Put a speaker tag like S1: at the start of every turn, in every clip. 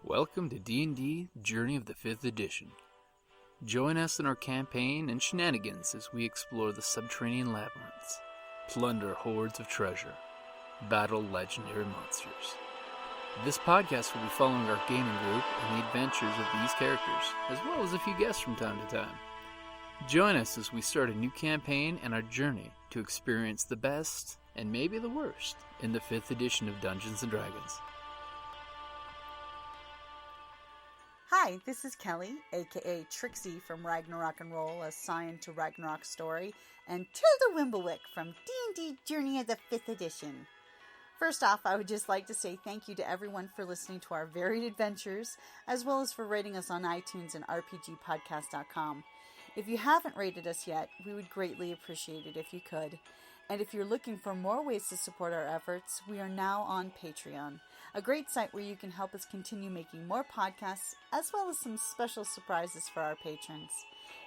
S1: Welcome to D&D Journey of the 5th Edition. Join us in our campaign and shenanigans as we explore the subterranean labyrinths, plunder hordes of treasure, battle legendary monsters. This podcast will be following our gaming group and the adventures of these characters, as well as a few guests from time to time. Join us as we start a new campaign and our journey to experience the best, and maybe the worst, in the 5th edition of Dungeons & Dragons.
S2: Hi, this is Kelly, aka Trixie from Ragnarok and Roll, assigned to Ragnarok Story, and Tilda Wimblewick from D&D Journey of the 5th Edition. First off, I would just like to say thank you to everyone for listening to our varied adventures, as well as for rating us on iTunes and rpgpodcast.com. If you haven't rated us yet, we would greatly appreciate it if you could. And if you're looking for more ways to support our efforts, we are now on Patreon, a great site where you can help us continue making more podcasts, as well as some special surprises for our patrons.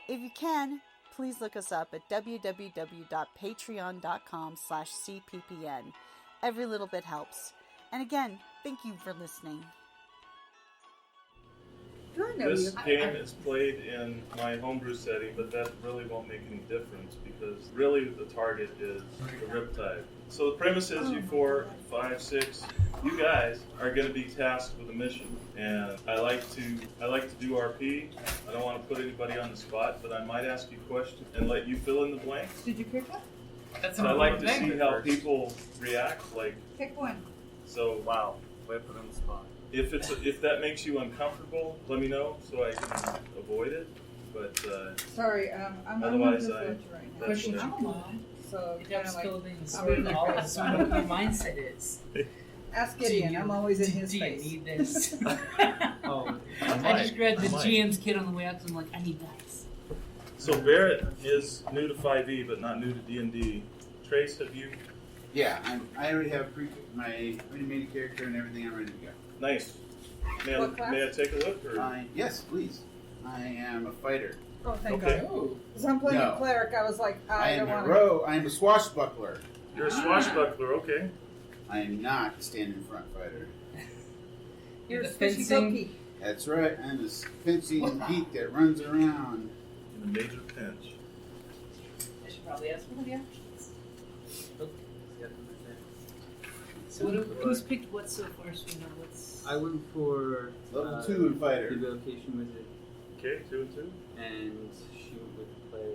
S2: If you can, please look us up at www.patreon.com/cppn. Every little bit helps. And again, thank you for listening.
S3: This game is played in my homebrew setting, but that really won't make any difference because really the target is the Riptide. So the premise is you 4, 5, 6, you guys are going to be tasked with a mission, and I like to do RP. I don't want to put anybody on the spot, but I might ask you questions and let you fill in the blanks.
S4: Did you pick one?
S3: So I like to see how people react. Like
S4: pick one.
S3: So
S5: wow, way put on the spot.
S3: If that makes you uncomfortable, let me know so I can avoid it. But
S4: sorry, I'm
S3: otherwise
S4: under the right now.
S6: Question, I don't know.
S4: So
S6: It
S4: kind
S6: helps
S4: of
S6: build
S4: like
S6: in sort of all of what my mindset is.
S4: ask Gideon. I'm always in his
S6: Do you
S4: face.
S6: need this?
S5: Oh,
S6: I just grabbed the GM's kit on the way out because I'm like, I need dice.
S3: So Barrett is new to 5e, but not new to D&D. Trace, have you?
S7: Yeah, I already have my made a character and everything. I'm ready to go.
S3: Nice. May
S4: What class?
S3: I take a look? Or?
S7: Yes, please. I am a fighter.
S4: Oh, thank
S3: Okay.
S4: God.
S6: Oh.
S4: Because I'm playing
S7: No.
S4: a cleric, I was like,
S7: I
S4: I
S7: am
S4: don't
S7: a
S4: want
S7: rogue. I am a swashbuckler.
S3: You're a swashbuckler, okay.
S7: I am not a stand in front fighter.
S4: You're a
S6: The
S4: fishy
S6: fencing.
S4: cookie.
S7: That's right. I'm a fencing geek that runs around.
S3: In a major pinch.
S6: I should probably ask one of the options. So who's picked what so far so we know what's...
S5: I went for
S7: Level 2 in fighter.
S5: Debilitation Wizard,
S3: Okay, 2 and 2.
S5: and she went with the player.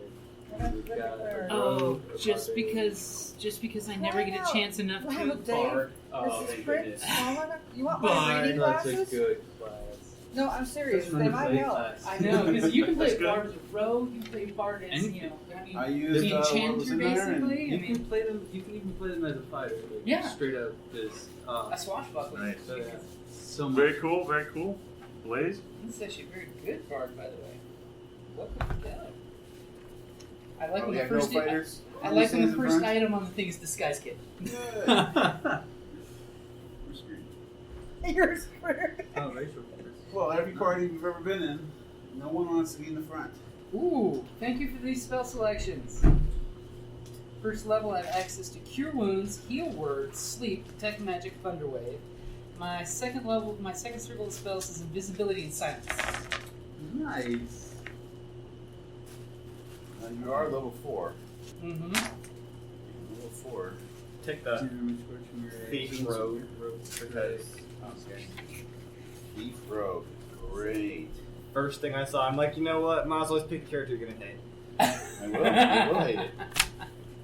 S4: Yeah,
S5: We've
S4: look at
S5: got
S4: her.
S5: a
S6: Oh,
S5: rogue, a
S6: just
S5: barbarian.
S6: because I never get a chance enough
S4: Wow,
S6: to
S4: Dave.
S6: bard.
S5: Oh,
S4: This is
S5: thank
S4: pretty
S5: goodness.
S4: small enough. You want my
S6: Bard.
S4: reading
S5: That's a
S4: glasses?
S5: good class.
S4: No, I'm serious.
S5: Doesn't
S4: They might
S5: underplay
S4: help.
S5: class.
S6: I know, because you can play
S3: That's good.
S6: bard as a rogue, you can play bard as,
S5: And
S6: you know, I mean,
S7: I used
S6: the
S7: what was
S6: enchanter
S7: in there, and
S6: basically.
S5: You
S6: I mean,
S5: can play them. You can even play them as a fighter. Like,
S6: Yeah.
S5: Straight up this.
S6: a swashbuckler.
S3: Nice.
S5: So, yeah, so much.
S3: Very cool, very cool. Blaze?
S6: This is actually a very good bard, by the way. Welcome to go. I like
S7: Oh,
S6: when
S7: we
S6: the
S7: have no
S6: first
S7: fighters.
S6: I like when the
S7: Stands in
S6: first
S7: front?
S6: item on the thing is disguise kit.
S7: Good. We're screwed.
S4: You're screwed.
S5: Oh, racial.
S7: Well, every party we've ever been in, no one wants to be in the front.
S6: Ooh, thank you for these spell selections. First level, I have access to Cure Wounds, Heal Words, Sleep, Detect Magic, Thunder Wave. My second circle of spells is Invisibility and Silence.
S7: Nice. You are level 4.
S6: Mm-hmm.
S7: Level 4.
S5: Take the Thief Rogue. Because
S7: Okay. Thief Rogue. Great.
S5: first thing I saw, I'm like, you know what? Might as well pick a character you're gonna hate.
S7: I will hate it.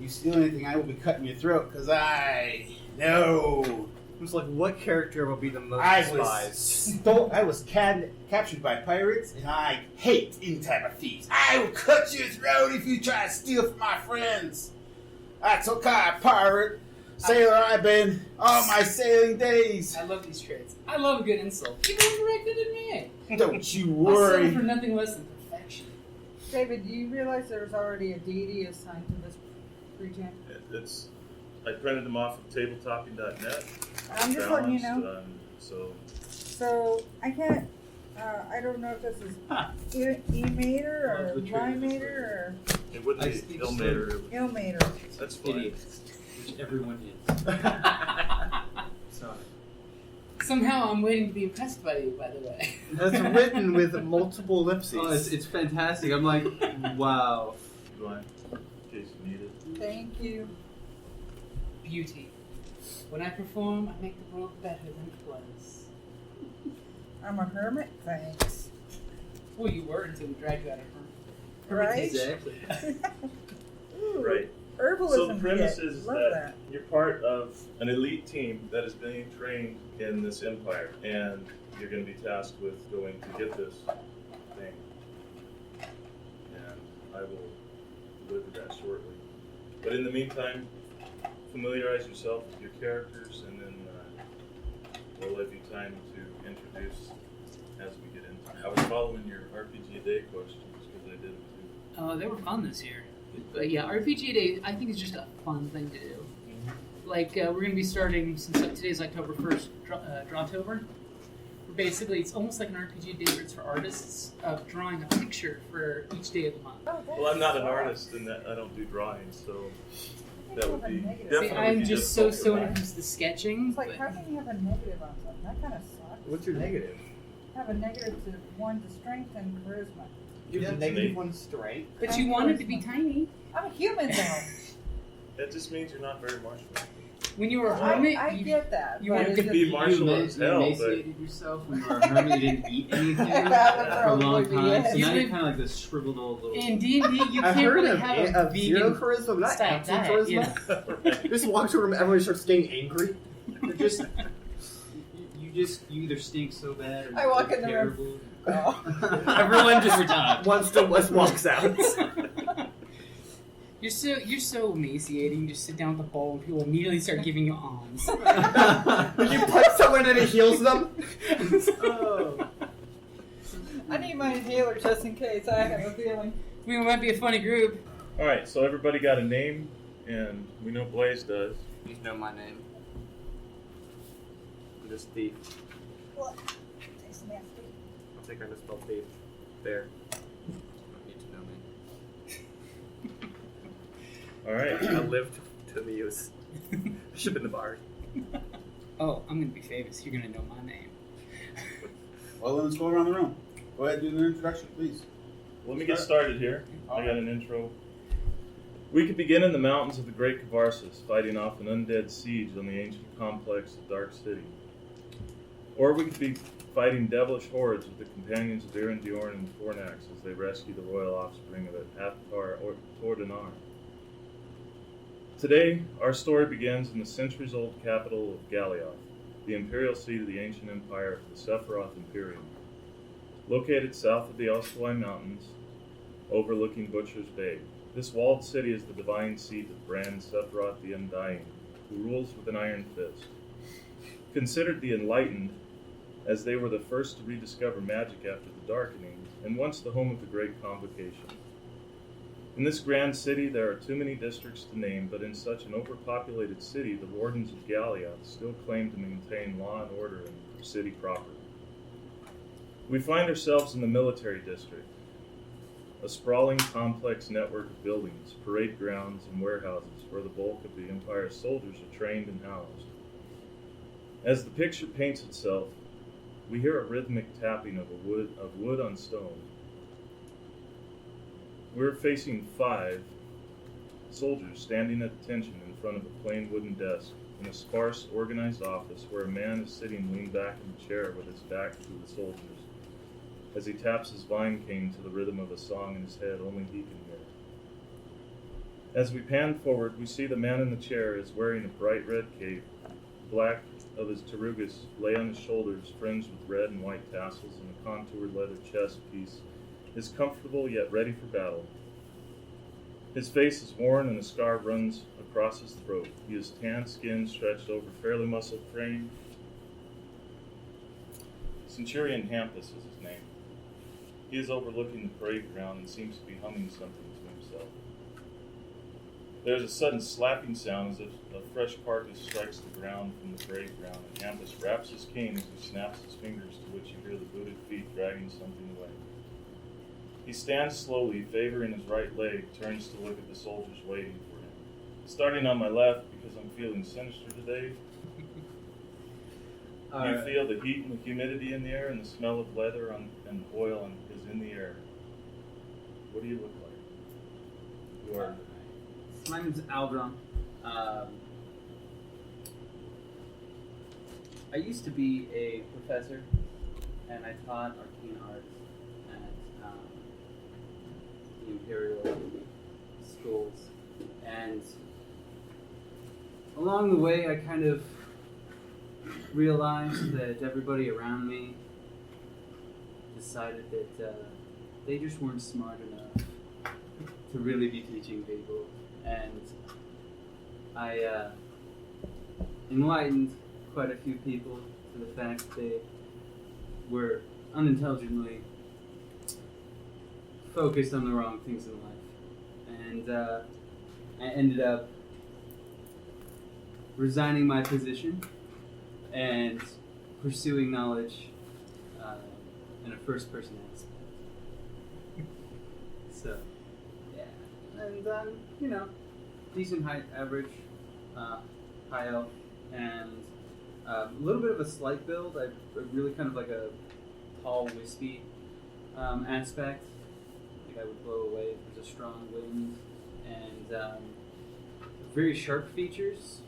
S7: You steal anything, I will be cutting your throat, because I know.
S5: It's like, what character will be the most
S7: I
S5: despised?
S7: was captured by pirates, and I hate any type of thieves. I will cut your throat if you try to steal from my friends. That's okay, pirate. Sailor I've been all my sailing days.
S6: I love these traits. I love a good insult. You go directed at me.
S7: Don't you
S6: I'll settle
S7: worry.
S6: for nothing less than perfection.
S4: David, do you realize there's already a deity assigned to this pre-gen?
S3: I printed them off of tabletopping.net.
S4: I'm just letting you know.
S3: So
S4: So I can't. I don't know if this is E-Mater or
S5: Love the tree.
S4: Y-Mater or
S3: it wouldn't
S5: I
S3: be
S5: speak
S3: Ill-Mater.
S4: Ill-Mater.
S3: That's fine.
S5: Idiots. Which everyone is. Sorry.
S6: Somehow I'm waiting to be impressed by you, by the way.
S5: That's written with multiple ellipses.
S8: Oh, it's fantastic. I'm like, wow.
S3: Do I? In case you need it.
S4: Thank you.
S6: Beauty. When I perform, I make the world better than it was.
S4: I'm a hermit, thanks.
S6: Well, you were until we dragged you out of her.
S4: Right?
S8: Exactly.
S4: Ooh,
S3: Right.
S4: Herbalism.
S3: So the premise
S4: kit.
S3: is
S4: Love
S3: that you're part of an elite team that is being trained in this empire, and you're going to be tasked with going to get this thing. And I will deliver that shortly. But in the meantime, familiarize yourself with your characters, and then we'll give you time to introduce as we get into it. I was following your RPG a day questions because I did them too.
S6: Oh, they were fun this year. But yeah, RPG Day, I think is just a fun thing to do. Like, we're going to be starting, since today's October 1st, Drawtober. Basically, it's almost like an RPG Day, but it's for artists, of drawing a picture for each day of the month.
S4: Oh, that's
S3: Well, I'm not an
S4: fun.
S3: artist, and that I don't do drawings, so that would be
S4: Negative.
S3: definitely.
S6: See, I'm
S3: be
S6: just so
S3: difficult for
S6: when
S3: me.
S6: it comes to the sketching.
S4: It's like,
S6: But
S4: how can you have a negative on something? That kind of sucks.
S5: What's your negative?
S4: Have a negative to one to strength and charisma.
S5: You have
S3: Yeah,
S5: a negative
S3: me.
S5: one strength.
S6: but you want it to be tiny.
S4: I'm a human though.
S3: That just means you're not very martial.
S6: When you were a hermit,
S4: I
S6: you,
S4: get that.
S6: you
S4: but
S6: wanted
S4: it's
S3: to
S4: just-
S3: be
S8: You
S3: martial as hell, but
S8: emaciated yourself when you were a hermit. You didn't eat anything
S4: That would
S8: for a long
S4: probably be
S8: time.
S4: it.
S8: So
S6: You
S8: now
S6: live-
S8: you're kind of like this shriveled old little.
S6: in D&D, you
S5: I've
S6: can't
S5: heard
S6: really
S5: of,
S6: have a
S5: zero
S6: vegan
S5: charisma, not
S6: style
S5: absolute
S6: diet.
S5: charisma.
S6: You know?
S5: Just walk to a room, everybody starts getting angry.
S8: You're just, you either stink so bad or
S4: I walk
S8: you're
S4: in the room.
S8: terrible.
S4: Oh.
S6: Everyone just
S8: Every time.
S5: Once the West walks out.
S6: You're so emaciating. You just sit down at the bowl and people immediately start giving you alms.
S5: You put someone and it heals them. Oh.
S4: I need my inhaler just in case. I have a feeling.
S6: We might be a funny group.
S3: all right. So everybody got a name, and we know Blaze does.
S8: You know my name. I'm just thief.
S4: What? Tastes nasty.
S5: I think I misspelled thief. There.
S8: You don't need to know me.
S3: All right.
S5: I lived to the use. Should have been the bard.
S6: Oh, I'm gonna be famous. You're gonna know my name.
S7: Well, then let's go around the room. Go ahead and do the introduction, please.
S3: Let me get started here. I got an intro. We could begin in the mountains of the Great Kavarsis, fighting off an undead siege on the ancient complex of Dark City. Or we could be fighting devilish hordes with the companions of Irandiorn and Fornax as they rescue the royal offspring of Athar or Tordanar. Today, our story begins in the centuries-old capital of Galioth, the imperial seat of the ancient empire of the Sephiroth Imperium. Located south of the Osterwei Mountains, overlooking Butcher's Bay, this walled city is the divine seat of Brand Sephiroth the Undying, who rules with an iron fist. Considered the Enlightened, as they were the first to rediscover magic after the Darkening, and once the home of the Great Convocation. In this grand city, there are too many districts to name, but in such an overpopulated city, the wardens of Galioth still claim to maintain law and order in the city proper. We find ourselves in the military district, a sprawling, complex network of buildings, parade grounds, and warehouses where the bulk of the Empire's soldiers are trained and housed. As the picture paints itself, we hear a rhythmic tapping of wood on stone. We're facing 5 soldiers standing at attention in front of a plain wooden desk in a sparse, organized office where a man is sitting leaned back in a chair with his back to the soldiers, as he taps his vine cane to the rhythm of a song in his head only he can hear. As we pan forward, we see the man in the chair is wearing a bright red cape, black of his tarugas lay on his shoulders, fringed with red and white tassels, and a contoured leather chest piece is comfortable yet ready for battle. His face is worn and a scar runs across his throat. He has tan skin stretched over fairly muscled frame. Centurion Hampus is his name. He is overlooking the parade ground and seems to be humming something to himself. There is a sudden slapping sound as if a fresh carcass strikes the ground from the parade ground, and Hampus raps his cane as he snaps his fingers, to which you hear the booted feet dragging something away. He stands slowly, favoring his right leg, turns to look at the soldiers waiting for him. Starting on my left, because I'm feeling sinister today, You feel the heat and the humidity in the air, and the smell of leather and oil is in the air. What do you look like? You are.
S8: My name's Alderon. I used to be a professor, and I taught arcane arts at the Imperial schools. And along the way, I kind of realized that everybody around me decided that they just weren't smart enough to really be teaching people. And I enlightened quite a few people to the fact that they were unintelligently focused on the wrong things in life. And I ended up resigning my position and pursuing knowledge in a first-person aspect. So, yeah. And, you know, decent height, average, high elf, and a little bit of a slight build. I really kind of like a tall, wispy aspect. Like I would blow away if there's a strong wind. And very sharp features.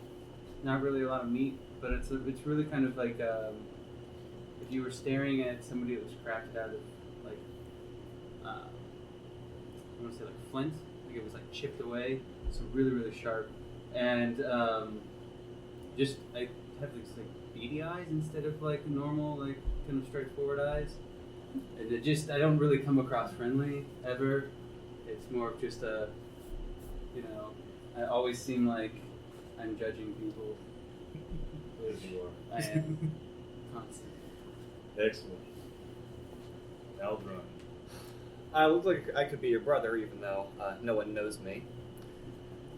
S8: Not really a lot of meat, but it's really kind of like if you were staring at somebody that was crafted out of like I want to say like flint, like it was like chipped away, so really really sharp, and just I have these like beady eyes instead of like normal like kind of straightforward eyes. And it just I don't really come across friendly ever. It's more of just a I always seem like I'm judging people.
S3: Yes, you are.
S8: I am constantly.
S3: Excellent. Alderon.
S5: I look like I could be your brother, even though no one knows me.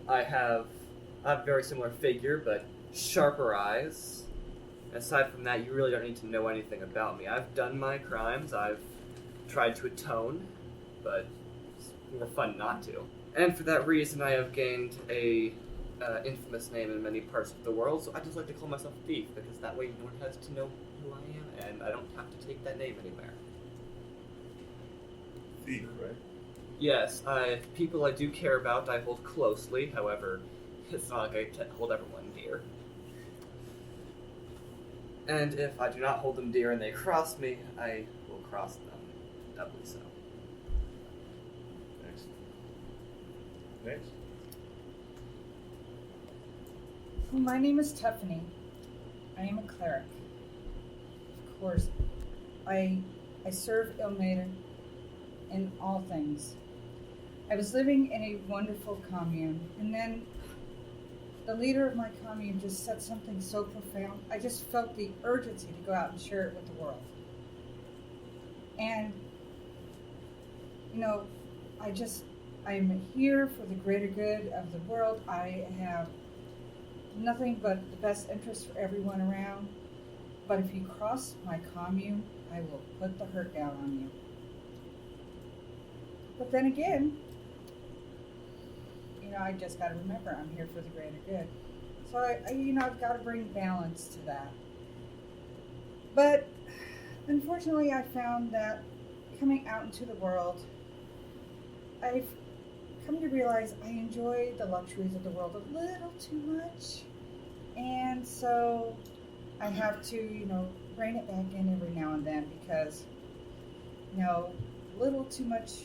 S5: I have a very similar figure, but sharper eyes. Aside from that, you really don't need to know anything about me. I've done my crimes. I've tried to atone, but it's more fun not to. And for that reason, I have gained a infamous name in many parts of the world, so I just like to call myself Thief, because that way no one has to know who I am, and I don't have to take that name anywhere.
S3: Thief, right?
S5: Yes, people I do care about I hold closely, however, it's not like I hold everyone dear. And if I do not hold them dear and they cross me, I will cross them doubly so.
S3: Excellent. Next.
S4: Well, my name is Tefany. I am a cleric. Of course, I serve Ilmater in all things. I was living in a wonderful commune, and then the leader of my commune just said something so profound. I just felt the urgency to go out and share it with the world. And, I'm here for the greater good of the world. I have nothing but the best interest for everyone around. But if you cross my commune, I will put the hurt down on you. But then again, I just got to remember I'm here for the greater good. So I've got to bring balance to that. But unfortunately, I found that coming out into the world, I've come to realize I enjoy the luxuries of the world a little too much. And so I have to, rein it back in every now and then because, little too much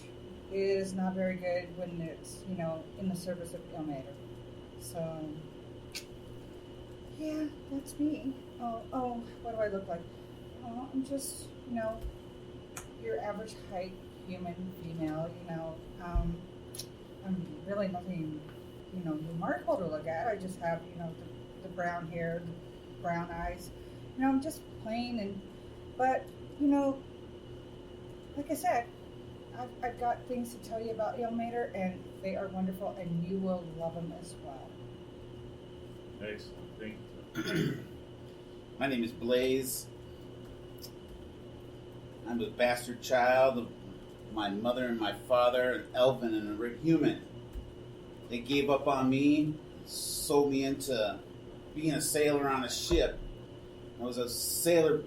S4: is not very good when it's, in the service of Ilmater. So, yeah, that's me. Oh, what do I look like? Oh, I'm just, your average height, human, female, I'm really nothing, remarkable to look at. I just have, the brown hair, the brown eyes. I'm just plain but, like I said, I've got things to tell you about Ilmater, and they are wonderful, and you will love them as well.
S3: Excellent. Thank you.
S7: My name is Blaze. I'm a bastard child of my mother and my father, an elven and a human. They gave up on me, sold me into being a sailor on a ship. I was a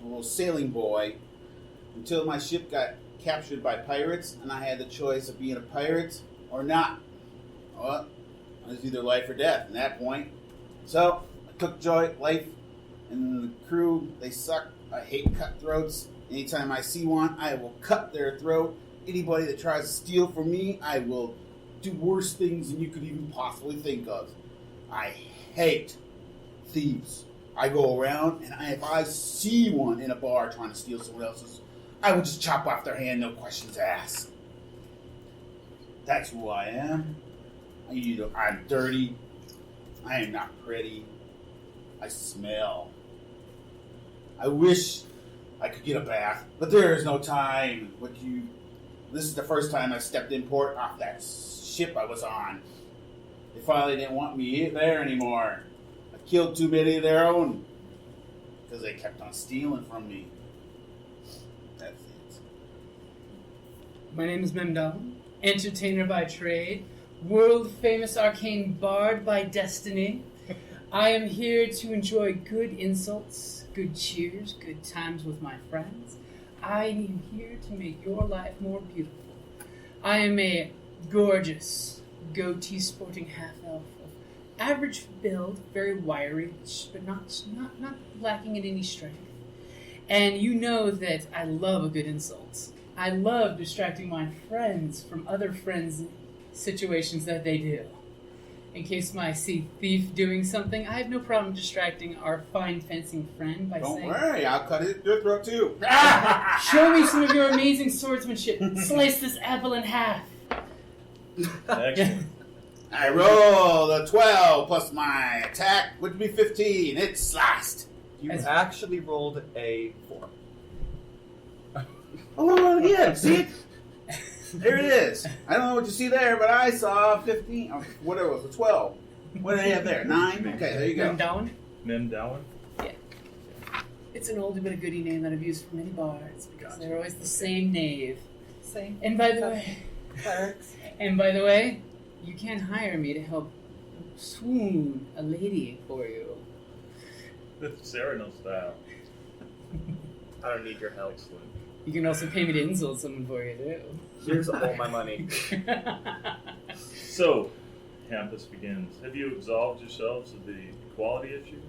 S7: little sailing boy, until my ship got captured by pirates, and I had the choice of being a pirate or not. Well, it was either life or death at that point. So, I took life, and the crew, they suck. I hate cutthroats. Anytime I see one, I will cut their throat. Anybody that tries to steal from me, I will do worse things than you could even possibly think of. I hate thieves. I go around, and if I see one in a bar trying to steal someone else's, I will just chop off their hand, no questions asked. That's who I am. I'm dirty. I am not pretty. I smell. I wish I could get a bath, but there is no time. This is the first time I stepped in port off that ship I was on. They finally didn't want me there anymore. I killed too many of their own because they kept on stealing from me. That's it.
S6: My name is Memdawin, entertainer by trade, world-famous arcane bard by destiny. I am here to enjoy good insults, good cheers, good times with my friends. I am here to make your life more beautiful. I am a gorgeous, goatee-sporting half-elf of average build, very wiry, but not lacking in any strength. And you know that I love a good insult. I love distracting my friends from other friends' situations that they do. In case I see thief doing something, I have no problem distracting our fine fencing friend by saying,
S7: Don't worry, I'll cut your throat too.
S6: show me some of your amazing swordsmanship. Slice this apple in half.
S3: Excellent.
S7: I roll a 12 plus my attack would be 15. It's sliced.
S5: You
S6: As-
S5: actually rolled a 4.
S7: Oh, yeah, see it? There it is. I don't know what you see there, but I saw 15. Oh, whatever it was, a 12. What do they have there? 9? Okay, there you go.
S6: Memdawin?
S3: Memdawin?
S6: It's an oldie but a goodie name that I've used for many bards because
S3: Gotcha.
S6: they're always the same knave.
S4: Same.
S6: And by the way,
S4: Clerics.
S6: you can hire me to help swoon a lady for you.
S3: Cyrano style.
S5: I don't need your help.
S3: Excellent.
S6: You can also pay me to insult someone for you too.
S5: Here's all my money.
S3: So, Campus begins. Have you absolved yourselves of the equality issue?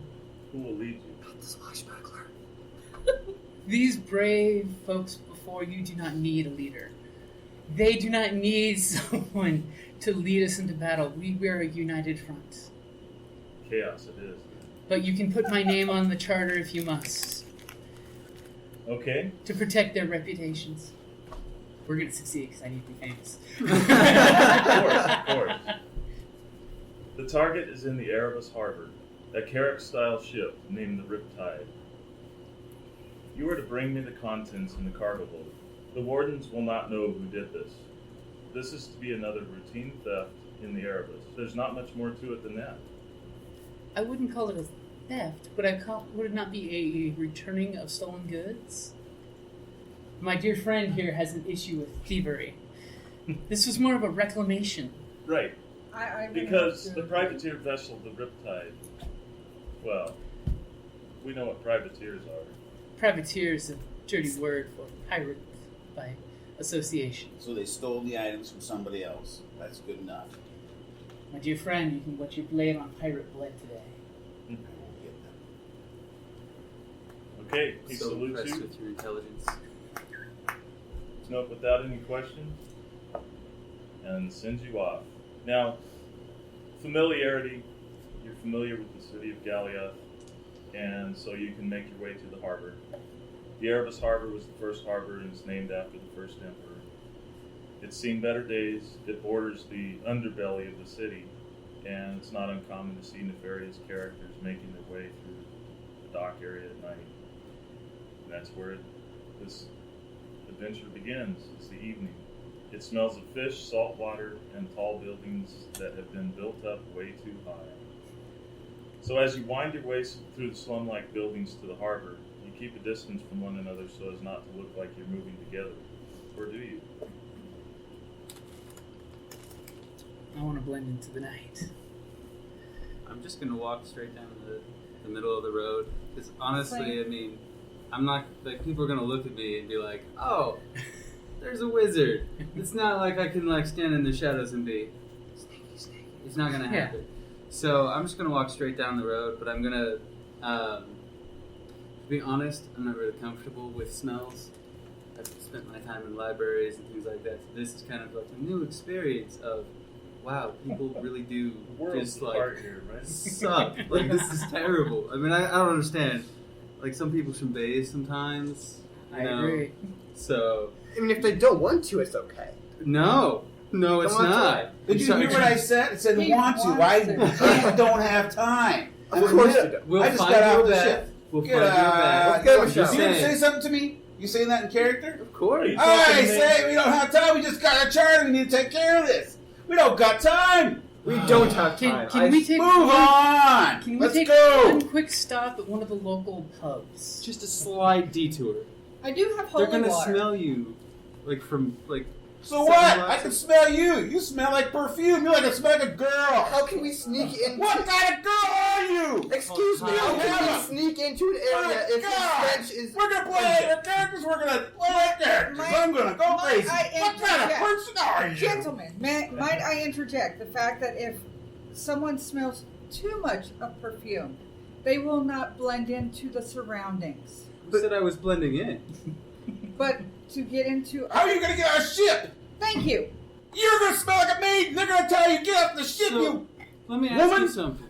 S3: Who will lead you?
S5: The swashbuckler.
S6: These brave folks before you do not need a leader. They do not need someone to lead us into battle. We are a united front.
S3: Chaos it is.
S6: But you can put my name on the charter if you must.
S3: Okay.
S6: To protect their reputations. We're going to succeed because I need to be famous.
S3: Of course. The target is in the Erebus Harbor, a Carrick-style ship named the Riptide. You are to bring me the contents in the cargo hold. The wardens will not know who did this. This is to be another routine theft in the Erebus. There's not much more to it than that.
S6: I wouldn't call it a theft, would it not be a returning of stolen goods? My dear friend here has an issue with thievery. This was more of a reclamation.
S3: Right,
S4: I really
S3: because
S4: have
S3: the
S4: to-
S3: privateer vessel, the Riptide, well, we know what privateers are.
S6: Privateer is a dirty word for pirate by association.
S7: So they stole the items from somebody else. That's good enough.
S6: My dear friend, you can wet your blade on pirate blood today.
S7: I won't get them.
S3: Okay, he
S8: So
S3: salutes
S8: impressed
S3: you.
S8: with your intelligence.
S3: Nope, without any questions, and sends you off. Now, familiarity, you're familiar with the city of Galioth, and so you can make your way to the harbor. The Erebus Harbor was the first harbor and is named after the first emperor. It's seen better days. It borders the underbelly of the city, and it's not uncommon to see nefarious characters making their way through the dock area at night. And that's where this adventure begins. It's the evening. It smells of fish, salt water, and tall buildings that have been built up way too high. So as you wind your way through the slum-like buildings to the harbor, you keep a distance from one another so as not to look like you're moving together. Or do you?
S6: I want to blend into the night.
S8: I'm just gonna walk straight down the the middle of the road. Because honestly, I mean, I'm not like people are gonna look at me and be like, "Oh, there's a wizard." It's not like I can like stand in the shadows and be sneaky. It's not gonna happen. So I'm just gonna walk straight down the road. But I'm gonna, to be honest, I'm not really comfortable with smells. I've spent my time in libraries and things like that. So this is kind of like a new experience of, wow, people really do just like
S3: here, right?
S8: suck. Like this is terrible. I mean, I don't understand. Like some people should bathe sometimes.
S6: I agree.
S8: So
S5: I mean, if they don't want to, it's okay.
S8: no, it's
S5: want
S8: not.
S7: Did you hear what I said? It said
S4: He
S7: want to.
S4: wants
S7: I don't have time.
S5: Of course you don't.
S8: We'll
S7: I just
S8: find
S7: got
S8: you
S7: off
S8: a
S7: the
S8: bed.
S7: ship.
S8: We'll
S7: Get,
S8: find you a bed.
S5: Let's go,
S7: you
S5: Michelle.
S7: gonna say something to me? You saying that in character?
S8: Of course.
S7: I say we don't have time. We just got a charter. We need to take care of this. We don't got time.
S5: We don't have time.
S6: Can we take
S7: Move on.
S6: Can we
S7: Let's
S6: take
S7: go.
S6: one quick stop at one of the local pubs?
S8: Just a slight detour.
S4: I do have holy
S8: They're gonna
S4: water.
S8: smell you, like from like.
S7: So
S8: 7
S7: what?
S8: blocks
S7: I can smell you. You smell like perfume. You like to smell like a girl.
S5: How can we sneak in?
S7: What kind of girl are you?
S5: Excuse me. How can we sneak into an area if the stench is?
S7: We're gonna play our characters. We're gonna play our characters. I'm gonna go crazy. What kind of person are you?
S4: Gentlemen, might I interject the fact that if someone smells too much of perfume, they will not blend into the surroundings.
S8: Who said I was blending in?
S4: But to get into...
S7: How are you gonna get on a ship?
S4: Thank you.
S7: You're gonna smell like a maid. They're gonna tell you get off the ship.
S8: So-
S7: You.
S8: Let me ask
S7: Woman?
S8: you something.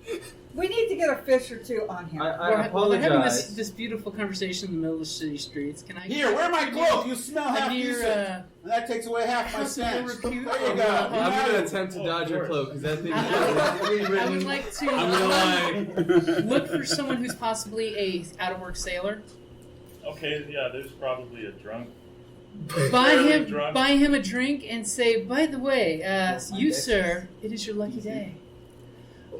S4: We need to get a fish or two on here.
S8: I
S6: We're having
S8: apologize.
S6: this beautiful conversation in the middle of the city streets. Can I
S7: Here, wear my cloak. You smell half
S6: a
S7: decent.
S6: near
S7: And that takes away half my
S6: house of
S7: stench.
S6: ill repute?
S7: There you go.
S6: I'm
S8: I'm
S7: got
S8: gonna
S7: it.
S8: attempt to dodge your cloak because that thing
S6: I would like to
S8: I'm gonna lie.
S6: look for someone who's possibly a out-of-work sailor.
S3: Okay, yeah, there's probably a drunk.
S6: Buy
S3: Fairly drunk.
S6: him a drink and say, by the way, you sir, it is your lucky day.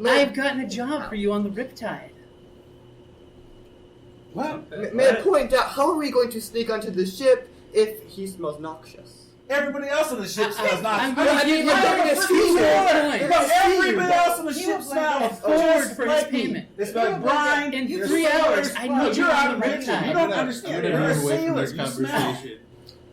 S6: I've gotten a job for you on the Riptide.
S7: What?
S5: May I point out, how are we going to sneak onto the ship if he smells noxious?
S7: Everybody else on the ship smells
S6: I'm
S7: not.
S6: going to give you
S7: Everybody else on the
S4: He
S7: ship
S4: was
S7: smells
S4: like
S6: a forward for his
S7: like me.
S6: payment.
S7: They smell like brine.
S6: In
S7: Your
S6: 3
S7: sailors
S6: hours, I
S7: smell-
S6: need you
S7: You're
S6: on
S7: out of
S6: the
S7: picture.
S6: Riptide.
S7: You don't
S8: I'm
S7: understand.
S8: gonna
S7: You're a
S8: move away from
S7: sailor.
S8: this
S7: You smell.
S8: conversation.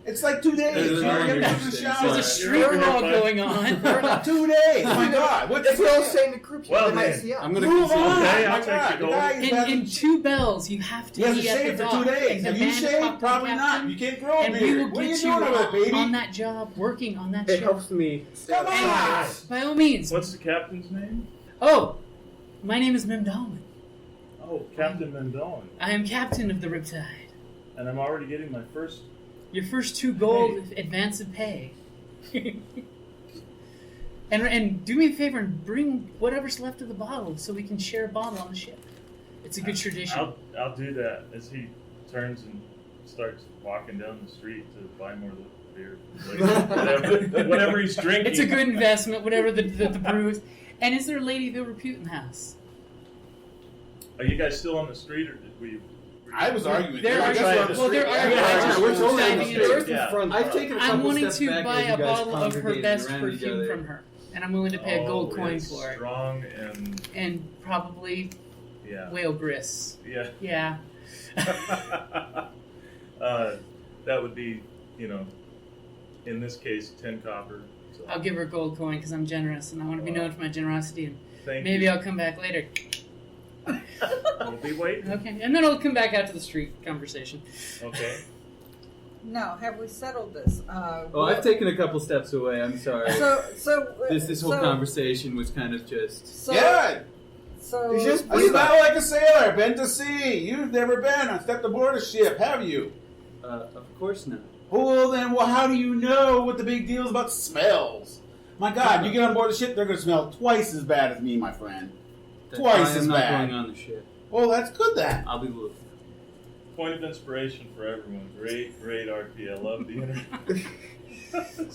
S7: It's like 2 days.
S8: This is
S7: You're
S8: not
S7: getting in the
S8: interesting.
S7: shower.
S6: There's a street
S3: Sorry.
S6: brawl going on.
S7: For like 2 days. My God. What
S5: If we all
S7: the
S5: stay in the group chat,
S3: Well,
S5: they might
S3: then,
S5: see us.
S8: I'm gonna
S7: Move
S8: consider
S7: on.
S3: Okay, I'll
S7: My
S3: take
S7: God,
S3: the
S7: the
S3: gold.
S7: guy is having-
S6: In 2 bells, you have to
S7: He has
S6: be
S7: to
S6: at
S7: shave
S6: the
S7: for
S6: dock.
S7: 2 days.
S6: And the
S7: Have you
S6: man
S7: shaved?
S6: talked to the
S7: Probably not.
S6: captain,
S7: You can't grow a
S6: and we
S7: beard.
S6: will
S7: What are you
S6: get
S7: doing over there, baby?
S6: on that job, working on that
S5: It
S6: ship.
S5: helps me stay
S7: Come
S5: on.
S7: on.
S6: By all means.
S3: What's the captain's name?
S6: Oh, my name is Memdawin.
S3: Oh, Captain Memdawin.
S6: I am captain of the Riptide.
S3: And I'm already getting my first.
S6: Your first 2 gold advance of pay. and do me a favor and bring whatever's left of the bottle so we can share a bottle on the ship. It's a good tradition.
S3: I'll do that as he turns and starts walking down the street to buy more beer. Whatever he's drinking.
S6: It's a good investment, whatever the brew is. And is there a lady of ill repute in the house?
S3: Are you guys still on the street, or did we?
S7: I was arguing.
S6: They're
S7: I guess
S6: arguing.
S7: we're on the
S6: Well, they're
S7: street.
S6: arguing.
S3: Yeah,
S6: I just
S3: we're
S6: was
S3: totally on the
S6: diving
S3: street.
S6: into it.
S3: Yeah.
S8: I've taken a
S6: I'm
S8: couple
S6: wanting
S8: steps
S6: to
S8: back
S6: buy
S8: as you
S6: a
S8: guys
S6: bottle of her
S8: congregated
S6: best
S8: around each
S6: perfume
S8: other.
S6: from her. And I'm willing to pay a gold coin
S3: it's
S6: for it.
S3: Strong
S6: And probably
S3: yeah,
S6: whale grist.
S3: yeah.
S6: Yeah.
S3: That would be, in this case, 10 copper. So.
S6: I'll give her a gold coin because I'm generous and I want to be known for my generosity. And
S3: Thank
S6: maybe
S3: you.
S6: I'll come back later.
S3: We'll be waiting.
S6: Okay. And then I'll come back out to the street conversation.
S3: Okay.
S4: No, have we settled this?
S8: Oh, I've taken a couple steps away. I'm sorry. This whole conversation was kind of just.
S7: Good.
S4: So
S5: You just-
S7: I smell like a sailor. Been to sea. You've never been. I stepped aboard a ship, have you?
S8: Of course not.
S7: Well, then, how do you know what the big deal is about smells? My God, you get on board the ship, they're going to smell twice as bad as me, my friend.
S8: That's
S7: Twice
S8: why
S7: as
S8: I'm not
S7: bad.
S8: going on the ship.
S7: Well, that's good then.
S8: I'll be looking.
S3: Point of inspiration for everyone. Great RP. I love the internet.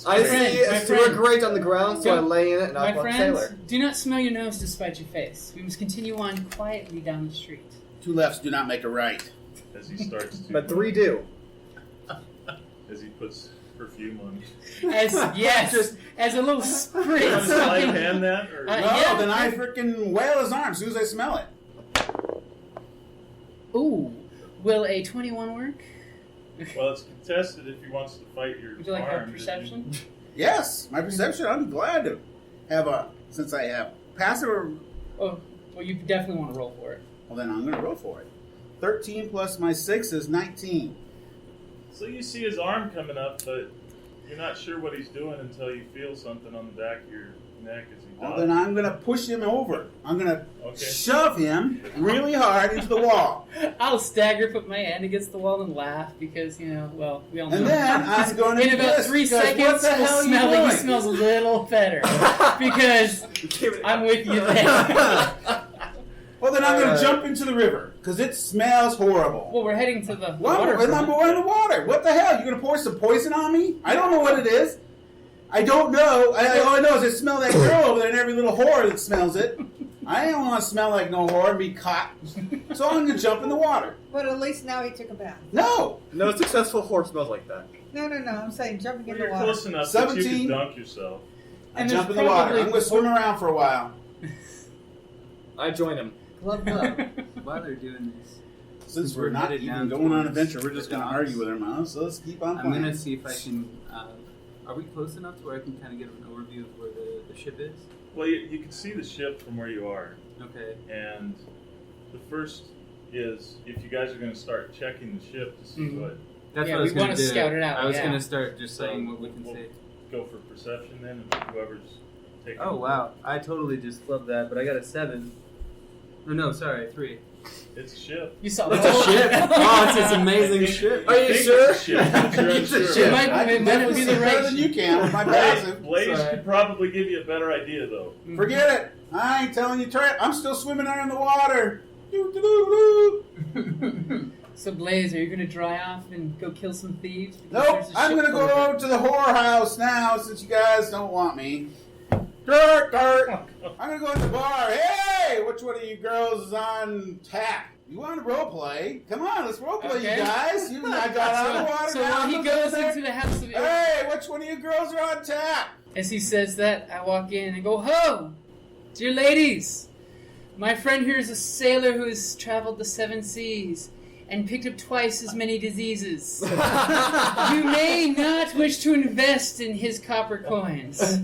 S5: I
S6: friend,
S5: see
S6: my
S5: a sewer
S6: friend.
S5: grate on the ground, so I lay in it and I
S6: My
S5: want
S6: friends,
S5: sailor.
S6: do not smell your nose despite your face. We must continue on quietly down the street.
S7: 2 lefts do not make a right.
S3: As he starts to.
S5: But 3 do.
S3: As he puts perfume on.
S6: As a little spritz.
S3: Does Slight hand that? Or?
S6: Uh,
S7: No,
S6: yeah.
S7: then I freaking wail his arm as soon as I smell it.
S6: Ooh, will a 21 work?
S3: Well, it's contested if he wants to fight your
S6: Would you like
S3: arm.
S6: a perception?
S7: Yes, my perception. I'd be glad to have since I have passive.
S6: Oh, well, you definitely want to roll for it.
S7: Well, then I'm going to roll for it. 13 plus my 6 is 19.
S3: So you see his arm coming up, but you're not sure what he's doing until you feel something on the back of your neck as he
S7: Well,
S3: dodges.
S7: then I'm going to push him over. I'm going to
S3: Okay.
S7: shove him really hard into the wall.
S6: I'll stagger, put my hand against the wall, and laugh because, we all know.
S7: And then I'm going to
S6: in
S7: do
S6: about
S7: this,
S6: 3
S7: because
S6: seconds,
S7: what the hell
S6: we'll smell
S7: are you
S6: it. He
S7: doing?
S6: smells a little better because I'm with you there.
S7: Well, then I'm going to jump into the river because it smells horrible.
S6: Well, we're heading to the
S7: Well,
S6: water.
S7: and I'm going in the water. What the hell? You going to pour some poison on me? I don't know what it is. I don't know. All I know is I smell that girl over there and every little whore that smells it. I don't want to smell like no whore and be caught. So I'm going to jump in the water.
S4: But at least now he took a bath.
S7: No.
S5: No successful horse smells like that.
S4: No. I'm saying jumping
S3: Well,
S4: in the
S3: you're
S4: water.
S3: close enough that you
S7: 17.
S3: can dunk yourself.
S7: I
S6: And
S7: jump in
S6: there's
S7: the water.
S6: probably-
S7: I'm going to swim around for a while.
S5: I join him.
S4: Glove.
S8: While they're doing this,
S7: Since we're not
S8: headed
S7: even
S8: down
S7: going on an
S8: towards
S7: adventure, we're just
S8: the
S7: going to
S8: docks.
S7: argue with our mouths. So let's keep on
S8: I'm
S7: playing.
S8: gonna see if I can. Are we close enough to where I can kind of get an overview of where the ship is?
S3: Well, you can see the ship from where you are.
S8: Okay.
S3: And the first is if you guys are going to start checking the ship to see
S6: Mhm.
S3: what.
S8: That's
S6: Yeah,
S8: what I was
S6: we
S8: gonna
S6: wanna
S8: do.
S6: scout it out,
S8: I was
S6: yeah.
S8: gonna start just
S3: So
S8: saying what we can
S3: we'll
S8: see.
S3: Go for perception then, and whoever's taking.
S8: Oh wow! I totally just love that, but I got a 7. Oh no, sorry, 3.
S3: It's a ship.
S6: You saw
S8: It's
S6: the
S8: a
S6: whole-
S8: ship. Oh, it's this
S3: I
S8: amazing
S3: think-
S8: ship.
S3: I
S5: Are you
S3: think
S5: sure?
S3: It's a ship, but you're
S5: It's a
S3: unsure.
S5: ship.
S6: might-
S7: I
S6: it
S7: can
S6: might
S7: definitely
S6: be
S7: see
S6: the
S7: better
S6: right
S7: than you can with my
S3: Blaze,
S7: passive.
S3: Blaze
S8: Sorry.
S3: could probably give you a better idea, though.
S7: Forget it. I ain't telling you, Trent. I'm still swimming there in the water. Doo-doo-doo-doo.
S6: So, Blaze, are you going to dry off and go kill some thieves? Because
S7: Nope.
S6: there's a
S7: I'm
S6: ship
S7: going to go
S6: coming.
S7: over to the whorehouse now since you guys don't want me. Dirt. I'm going to go in the bar. Hey, which one of you girls is on tap? You want to role play? Come on, let's role play,
S6: Okay.
S7: you guys. I got out of the water.
S6: So
S7: now,
S6: when he
S7: look
S6: goes
S7: there.
S6: into the house of
S7: Hey, which one of you girls are on tap?
S6: As he says that, I walk in and go, "Ho! Dear ladies, my friend here is a sailor who has traveled the 7 seas and picked up twice as many diseases. You may not wish to invest in his copper coins."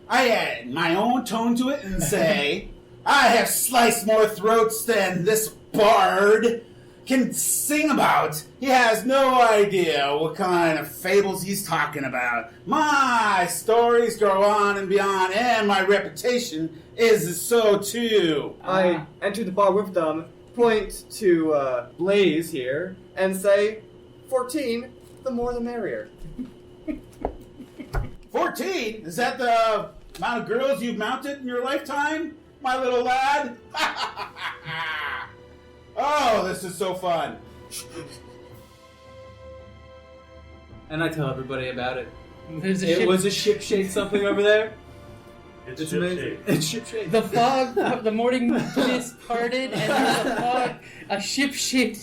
S7: I add my own tone to it and say, I have sliced more throats than this bard can sing about. He has no idea what kind of fables he's talking about. My stories go on and beyond, and my reputation is so too.
S5: I enter the bar with them, point to Blaze here, and say, 14, the more the merrier.
S7: 14? Is that the amount of girls you've mounted in your lifetime, my little lad? Oh, this is so fun.
S8: And I tell everybody about it.
S6: There's a
S8: It
S6: ship.
S8: was a ship-shaped something over there.
S3: It's
S8: It's
S3: ship
S8: amazing.
S3: shape.
S8: It's ship-shaped.
S6: The fog, the morning mist parted, and there's a fog, a ship-shaped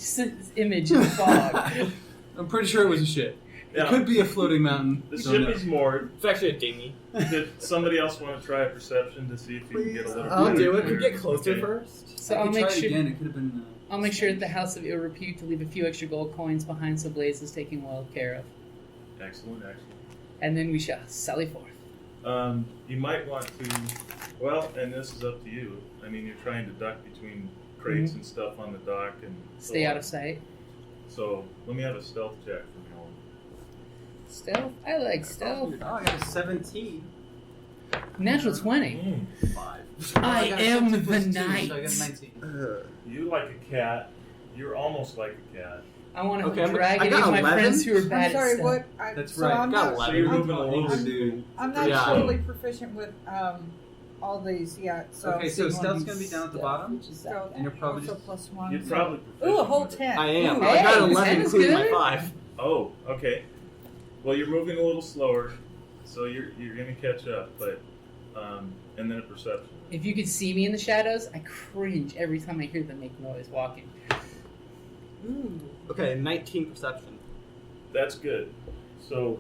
S6: image in the fog.
S8: I'm pretty sure it was a ship.
S3: Yeah.
S8: It could be a floating mountain.
S3: The
S8: Don't
S3: ship
S8: know.
S3: is moored.
S5: It's actually a dinghy.
S3: Did somebody else want to try a perception to see if you can get a little
S5: I'll
S3: better
S5: do it.
S3: clear?
S5: Could get closer
S3: Okay.
S5: first.
S6: So
S8: I
S6: I'll
S8: could
S6: make
S8: try it
S6: sure.
S8: again. It could have been.
S6: I'll make sure at the House of Ill Repute to leave a few extra gold coins behind so Blaze is taken well care of.
S3: Excellent.
S6: And then we shall sally forth.
S3: You might want to, well, and this is up to you. I mean, you're trying to duck between crates and stuff on the dock and so
S6: Stay
S3: on.
S6: out of sight.
S3: So let me have a stealth check from you all.
S6: Stealth? I like stealth.
S8: Oh, I got a 17.
S6: Natural 20.
S8: 5.
S6: I
S8: got a
S6: am
S8: 17 plus
S6: the
S8: 2, so I got
S6: knight.
S8: a 19.
S3: You like a cat. You're almost like a cat.
S6: I want to
S5: Okay, I
S6: drag
S5: got
S6: any of my
S5: 11.
S6: friends who are
S4: I'm
S6: bad
S4: sorry,
S6: at stealth.
S4: what?
S8: That's
S4: so
S8: right.
S4: I'm
S5: Got
S4: not,
S5: 11.
S3: So you're
S5: I'm
S3: moving a little.
S8: Older dude.
S4: I'm not
S5: Yeah.
S4: totally proficient with all these yet. So
S8: Okay, so
S6: you wanna
S8: stealth's
S6: do
S8: gonna be down at the
S6: stealth,
S8: bottom.
S6: which is
S4: So
S8: And you're probably
S4: also
S8: just-
S4: +1.
S3: You'd probably
S4: Ooh, a whole
S3: proficient with it.
S4: 10.
S5: I am.
S6: Ooh,
S5: I got
S6: hey,
S5: 11,
S6: 10 is
S5: including my
S6: good.
S5: 5.
S3: Oh, okay. Well, you're moving a little slower, so you're going to catch up, but and then a perception.
S6: If you could see me in the shadows, I cringe every time I hear them make noise walking.
S4: Ooh.
S5: Okay, 19 perception.
S3: That's good. So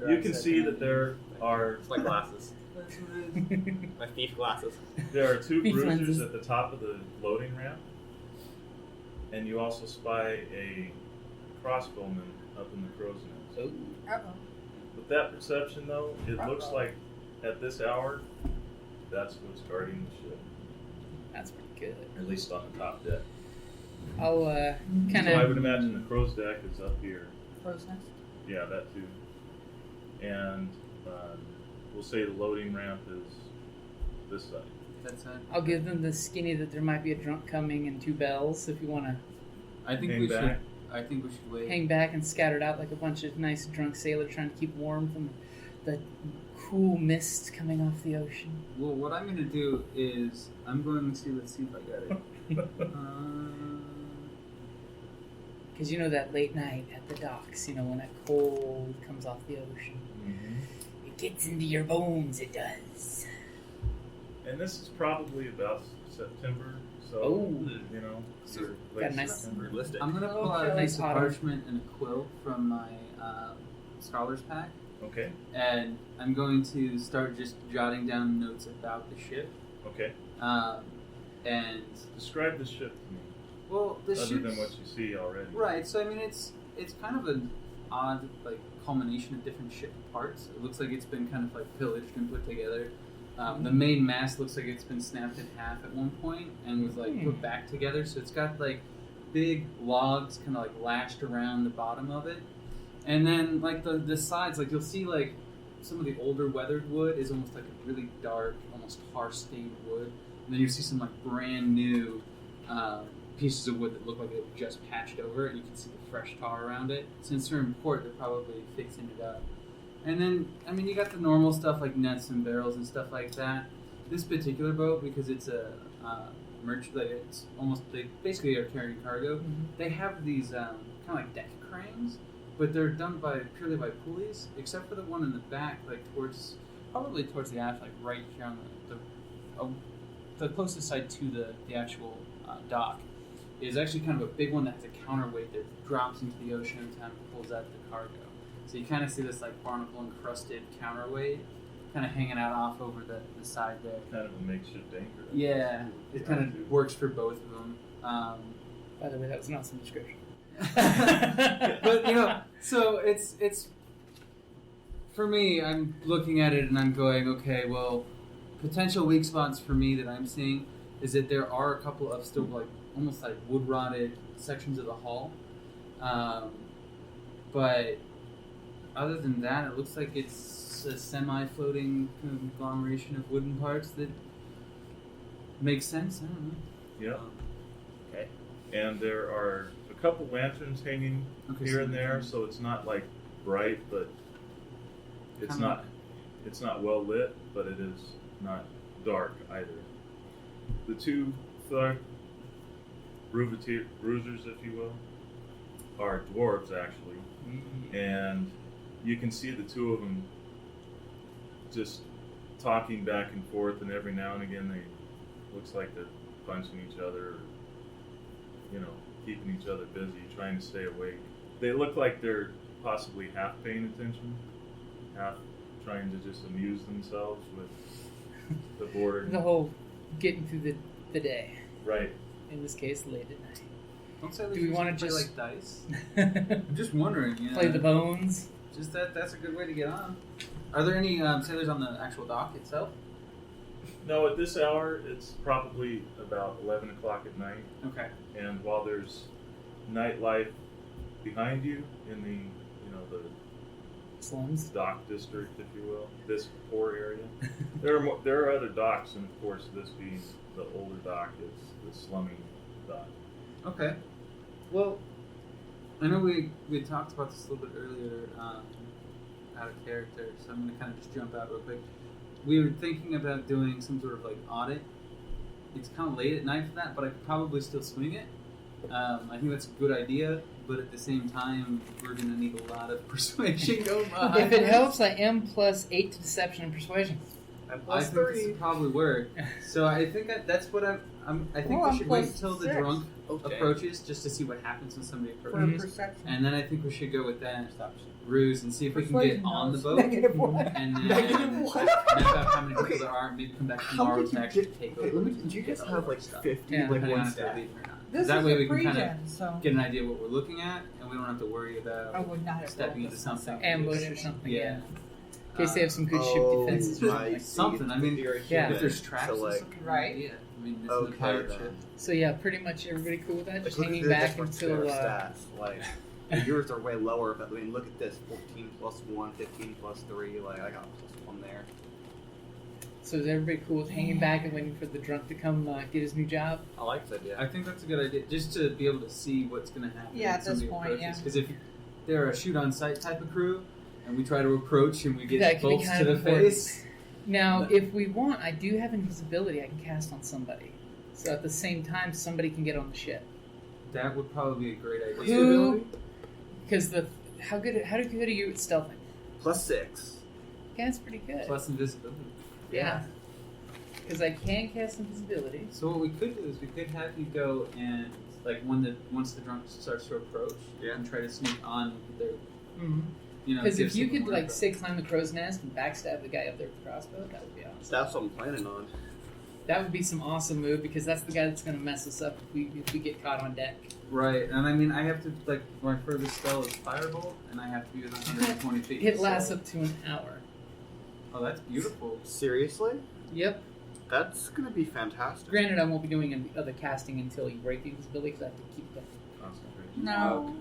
S3: you can see that there are
S5: It's like glasses.
S8: That's what it is.
S5: My thief glasses.
S3: There are 2
S6: Thief
S3: bruisers
S6: lenses.
S3: at the top of the loading ramp, and you also spy a crossbowman up in the crow's nest.
S6: Oh.
S4: Uh-oh.
S3: With that perception, though, it looks like at this hour, that's what's guarding the ship,
S6: That's pretty good.
S3: at least on the top deck.
S6: I'll kind
S3: So I
S6: of.
S3: would imagine the crow's deck is up here.
S4: Crow's nest.
S3: Yeah, that too. And we'll say the loading ramp is this side.
S8: That's it.
S6: I'll give them the skinny that there might be a drunk coming and 2 bells if you want to
S8: I think
S3: Hang
S8: we
S3: back.
S8: should. I think we should wait.
S6: hang back and scatter it out like a bunch of nice drunk sailors trying to keep warm from the cool mist coming off the ocean.
S8: Well, what I'm gonna do is I'm going to let's see if I got it.
S6: Because you know that late night at the docks, you know, when that cold comes off the ocean. It gets into your bones, it does.
S3: And this is probably about September, so
S6: Oh.
S3: you know,
S5: So,
S3: you're
S6: got
S3: late
S6: a nice-
S3: September.
S5: Realistic.
S8: I'm gonna pull out a
S6: Okay.
S8: piece of
S6: Nice
S8: parchment and a quill from my scholar's pack,
S3: Okay,
S8: and I'm going to start just jotting down notes about the ship.
S3: okay.
S8: And
S3: Describe the ship to me,
S8: well, the
S3: other
S8: ship.
S3: than what you see already.
S8: Right. So I mean, it's kind of an odd like culmination of different ship parts. It looks like it's been kind of like pillaged and put together. The main mast looks like it's been snapped in half at one point and was like put back together. So it's got like big logs kind of like lashed around the bottom of it, and then like the sides, like you'll see like some of the older weathered wood is almost like a really dark, almost tar stained wood, and then you see some like brand new pieces of wood that look like they were just patched over it. You can see the fresh tar around it. Since they're in port, they're probably fixing it up. And then, I mean, you got the normal stuff like nets and barrels and stuff like that. This particular boat, because it's a merchant, like it's almost, they basically are carrying cargo. They have these kind of like deck cranes, but they're done purely by pulleys, except for the one in the back, like probably towards the aft, like right here on the closest side to the actual dock. Is actually kind of a big one that has a counterweight that drops into the ocean every time it pulls out the cargo. So you kind of see this like barnacle encrusted counterweight kind of hanging out off over the side there.
S3: Kind of a makeshift anchor.
S8: Yeah, it kind of works for both of them.
S6: By the way, that was not some description.
S8: But you know, so it's for me. I'm looking at it and I'm going, okay, well, potential weak spots for me that I'm seeing is that there are a couple of still like almost like wood rotted sections of the hull, but other than that, it looks like it's a semi-floating conglomeration of wooden parts that makes sense. I don't know.
S3: Yeah.
S5: Okay.
S3: And there are a couple lanterns hanging
S8: Okay,
S3: here
S8: so
S3: and there, so it's not like bright, but it's
S8: Kinda
S3: not well lit, but it is not dark either. The 2 thug bruisers, if you will, are dwarves actually, and you can see the 2 of them just talking back and forth, and every now and again looks like they're punching each other, or, you know, keeping each other busy, trying to stay awake. They look like they're possibly half paying attention, half trying to just amuse themselves with the board.
S6: The whole getting through the day.
S3: Right.
S6: In this case, late at night.
S8: Don't say
S6: Do we want to
S8: play
S6: just
S8: like dice? I'm just wondering. You know,
S6: play the bones?
S8: Just that's a good way to get on. Are there any sailors on the actual dock itself?
S3: No, at this hour, it's probably about 11 o'clock at night,
S8: Okay.
S3: and while there's nightlife behind you in the, the
S6: Slums.
S3: dock district, if you will, this poor area, there are other docks, and of course, this being the older dock is the slummy dock.
S8: Okay. Well, I know we talked about this a little bit earlier, out of character, so I'm going to kind of just jump out real quick. We were thinking about doing some sort of like audit. It's kind of late at night for that, but I could probably still swing it. I think that's a good idea, but at the same time, we're going to need a lot of persuasion going behind
S6: If it
S8: us.
S6: helps, I am +8 to deception and persuasion.
S5: I'm
S8: I
S5: plus
S8: think this
S5: 3.
S8: would probably work. So I think that's what I think
S4: Oh,
S8: we should wait
S4: plus
S8: until the
S4: 6.
S8: drunk
S5: Okay.
S8: approaches just to see what happens when somebody
S4: For
S8: approaches.
S4: perception.
S8: And then I think we should go with that ruse and see if we can
S4: Persuasion
S8: get on the
S4: knows.
S8: boat.
S4: -1.
S8: And then
S5: Negative one?
S8: map out how many people
S5: Okay.
S8: there are and maybe come back
S5: How
S8: tomorrow
S5: did
S8: to
S5: you
S8: actually
S5: get?
S8: take
S5: Okay,
S8: over.
S5: let me. Did you guys have like 50?
S8: Yeah,
S5: like
S8: depending
S5: one
S8: on if they're
S5: stack?
S8: leaving or not.
S4: This
S8: that
S4: is
S8: way
S4: a
S8: we can kind
S4: pre-gen, so
S8: of get an idea of what we're looking at, and we don't have to worry
S4: I
S8: about
S4: would not have
S8: stepping
S4: rolled
S8: into
S4: this
S8: something.
S4: myself.
S6: Ambush or something.
S8: Yeah.
S6: In case they have some good ship defenses or something.
S8: Something. I mean,
S6: Yeah.
S8: if there's traps,
S5: So,
S8: and
S5: like,
S8: stuff,
S4: Right.
S8: Yeah. I mean, it's
S5: Okay,
S8: a pirate
S5: then.
S8: ship.
S6: So yeah, pretty much everybody cool with that.
S5: Like,
S6: Just
S5: look at
S6: hanging
S5: the
S6: back
S5: difference
S6: until
S5: in their stats. Like, yours are way lower, but I mean, look at this: 14 plus 1, 15 plus 3. Like, I got a +1 there.
S6: So is everybody cool with hanging back and waiting for the drunk to come get his new job?
S5: I like the idea.
S8: I think that's a good idea, just to be able to see what's going to happen.
S4: Yeah, at this point, yeah.
S8: Because if they're a shoot-on-sight type of crew, and we try to approach and we
S6: That
S8: get
S6: could be
S8: bolts
S6: kind
S8: to the
S6: of important.
S8: face,
S6: Now, if we want, I do have invisibility I can cast on somebody. So at the same time, somebody can get on the ship.
S8: that would probably be a great idea.
S6: Who? Because how good are you at stealthing?
S5: +6.
S6: Yeah, it's pretty good.
S8: Plus invisibility.
S6: Yeah. Because I can cast invisibility.
S8: So what we could do is we could have you go and, like, once the drunk starts to approach,
S5: Yeah.
S8: and try to sneak on their,
S6: Mm-hmm.
S8: you know.
S6: Because
S8: give
S6: if you
S8: some
S6: could,
S8: more
S6: like,
S8: info.
S6: say, climb the crow's nest and backstab the guy up there with the crossbow, that would be awesome.
S5: That's what I'm planning on.
S6: That would be some awesome move because that's the guy that's going to mess us up if we get caught on deck.
S8: Right, and I mean, I have to, like, my furthest spell is Firebolt, and I have to be within 120 feet.
S6: It lasts
S8: so-
S6: up to an hour.
S8: Oh, that's beautiful.
S5: Seriously?
S6: Yep.
S5: That's gonna be fantastic.
S6: Granted, I won't be doing any other casting until you break the invisibility because I have to keep that.
S8: Concentration.
S4: Now,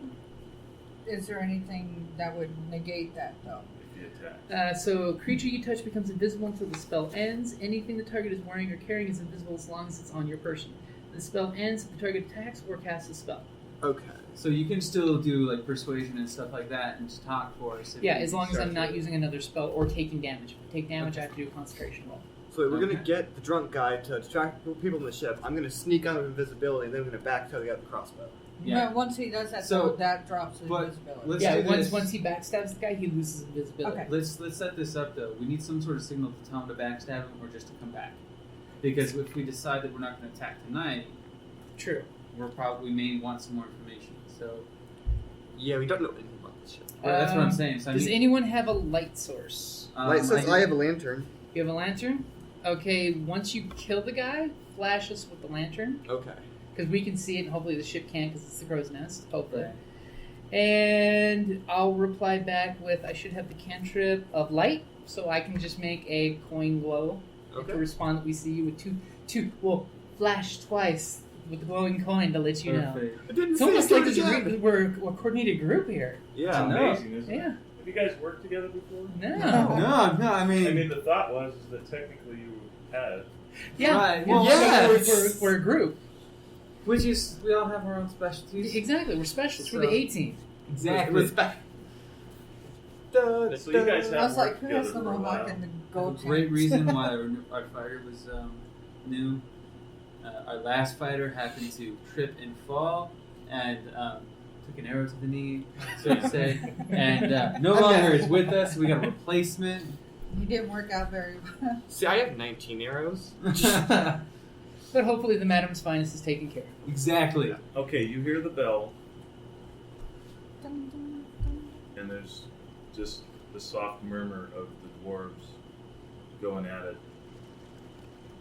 S4: is there anything that would negate that though?
S3: If you attack.
S6: So, a creature you touch becomes invisible until the spell ends. Anything the target is wearing or carrying is invisible as long as it's on your person. The spell ends if the target attacks or casts a spell.
S5: Okay.
S8: So you can still do, like, persuasion and stuff like that and just talk for us. if
S6: Yeah,
S8: we
S6: as long as
S8: start
S6: I'm not
S8: to-
S6: using another spell or taking damage. If I take damage, I have to do a concentration roll.
S5: So we're gonna
S8: Okay.
S5: get the drunk guy to distract people on the ship. I'm gonna sneak out of invisibility, and then we're gonna backtail the guy with the crossbow.
S8: Yeah.
S4: But once he does that,
S8: So-
S4: though, that drops his
S8: but
S4: invisibility.
S8: let's
S6: Yeah,
S8: do
S6: once
S8: this.
S6: once he backstabs the guy, he loses invisibility.
S4: Okay.
S8: Let's set this up though. We need some sort of signal to tell him to backstab him or just to come back. Because if we decide that we're not going to attack tonight,
S6: True.
S8: we may want some more information. So
S5: Yeah, we don't know anything about this ship.
S8: well, that's what I'm saying. So I
S6: Does
S8: need,
S6: anyone have a light source?
S5: Light says I have a lantern.
S6: You have a lantern? Okay, once you kill the guy, flash us with the lantern.
S5: Okay.
S6: Because we can see it, and hopefully the ship can't because it's the crow's nest. Hopefully.
S8: Right.
S6: And I'll reply back with I should have the cantrip of light, so I can just make a coin glow.
S5: Okay.
S6: To respond that we see you with well, flash twice with the glowing coin to let you know.
S8: Perfect.
S5: I didn't
S6: It's
S5: say
S6: almost
S5: it,
S6: like
S5: good
S6: there's
S5: job.
S6: we're a coordinated group here.
S3: It's
S5: Yeah.
S3: amazing, isn't it?
S6: Yeah.
S3: Have you guys worked together before?
S6: No.
S8: No, I
S3: I
S8: mean,
S3: mean, the thought was is that technically you had.
S6: Yeah.
S8: Right,
S6: Well,
S8: well,
S6: we're a group.
S8: which is we all have our own specialties.
S6: Exactly. We're specialists. We're the
S8: So-
S6: A team.
S8: Exactly.
S5: Respect.
S3: So you guys
S4: I
S3: have
S4: was
S3: worked
S4: like, who
S3: together
S4: has the
S3: for a
S4: mohawk
S3: while.
S4: and the
S8: A
S4: gold
S8: great
S4: chain?
S8: reason why our fighter was new. Our last fighter happened to trip and fall and took an arrow to the knee, so to say, and no longer is with us. We got a replacement.
S4: He didn't work out very well.
S5: See, I have 19 arrows.
S6: But hopefully the Madam's Finest is taken care of.
S8: Exactly.
S3: Okay, you hear the bell, and there's just the soft murmur of the dwarves going at it,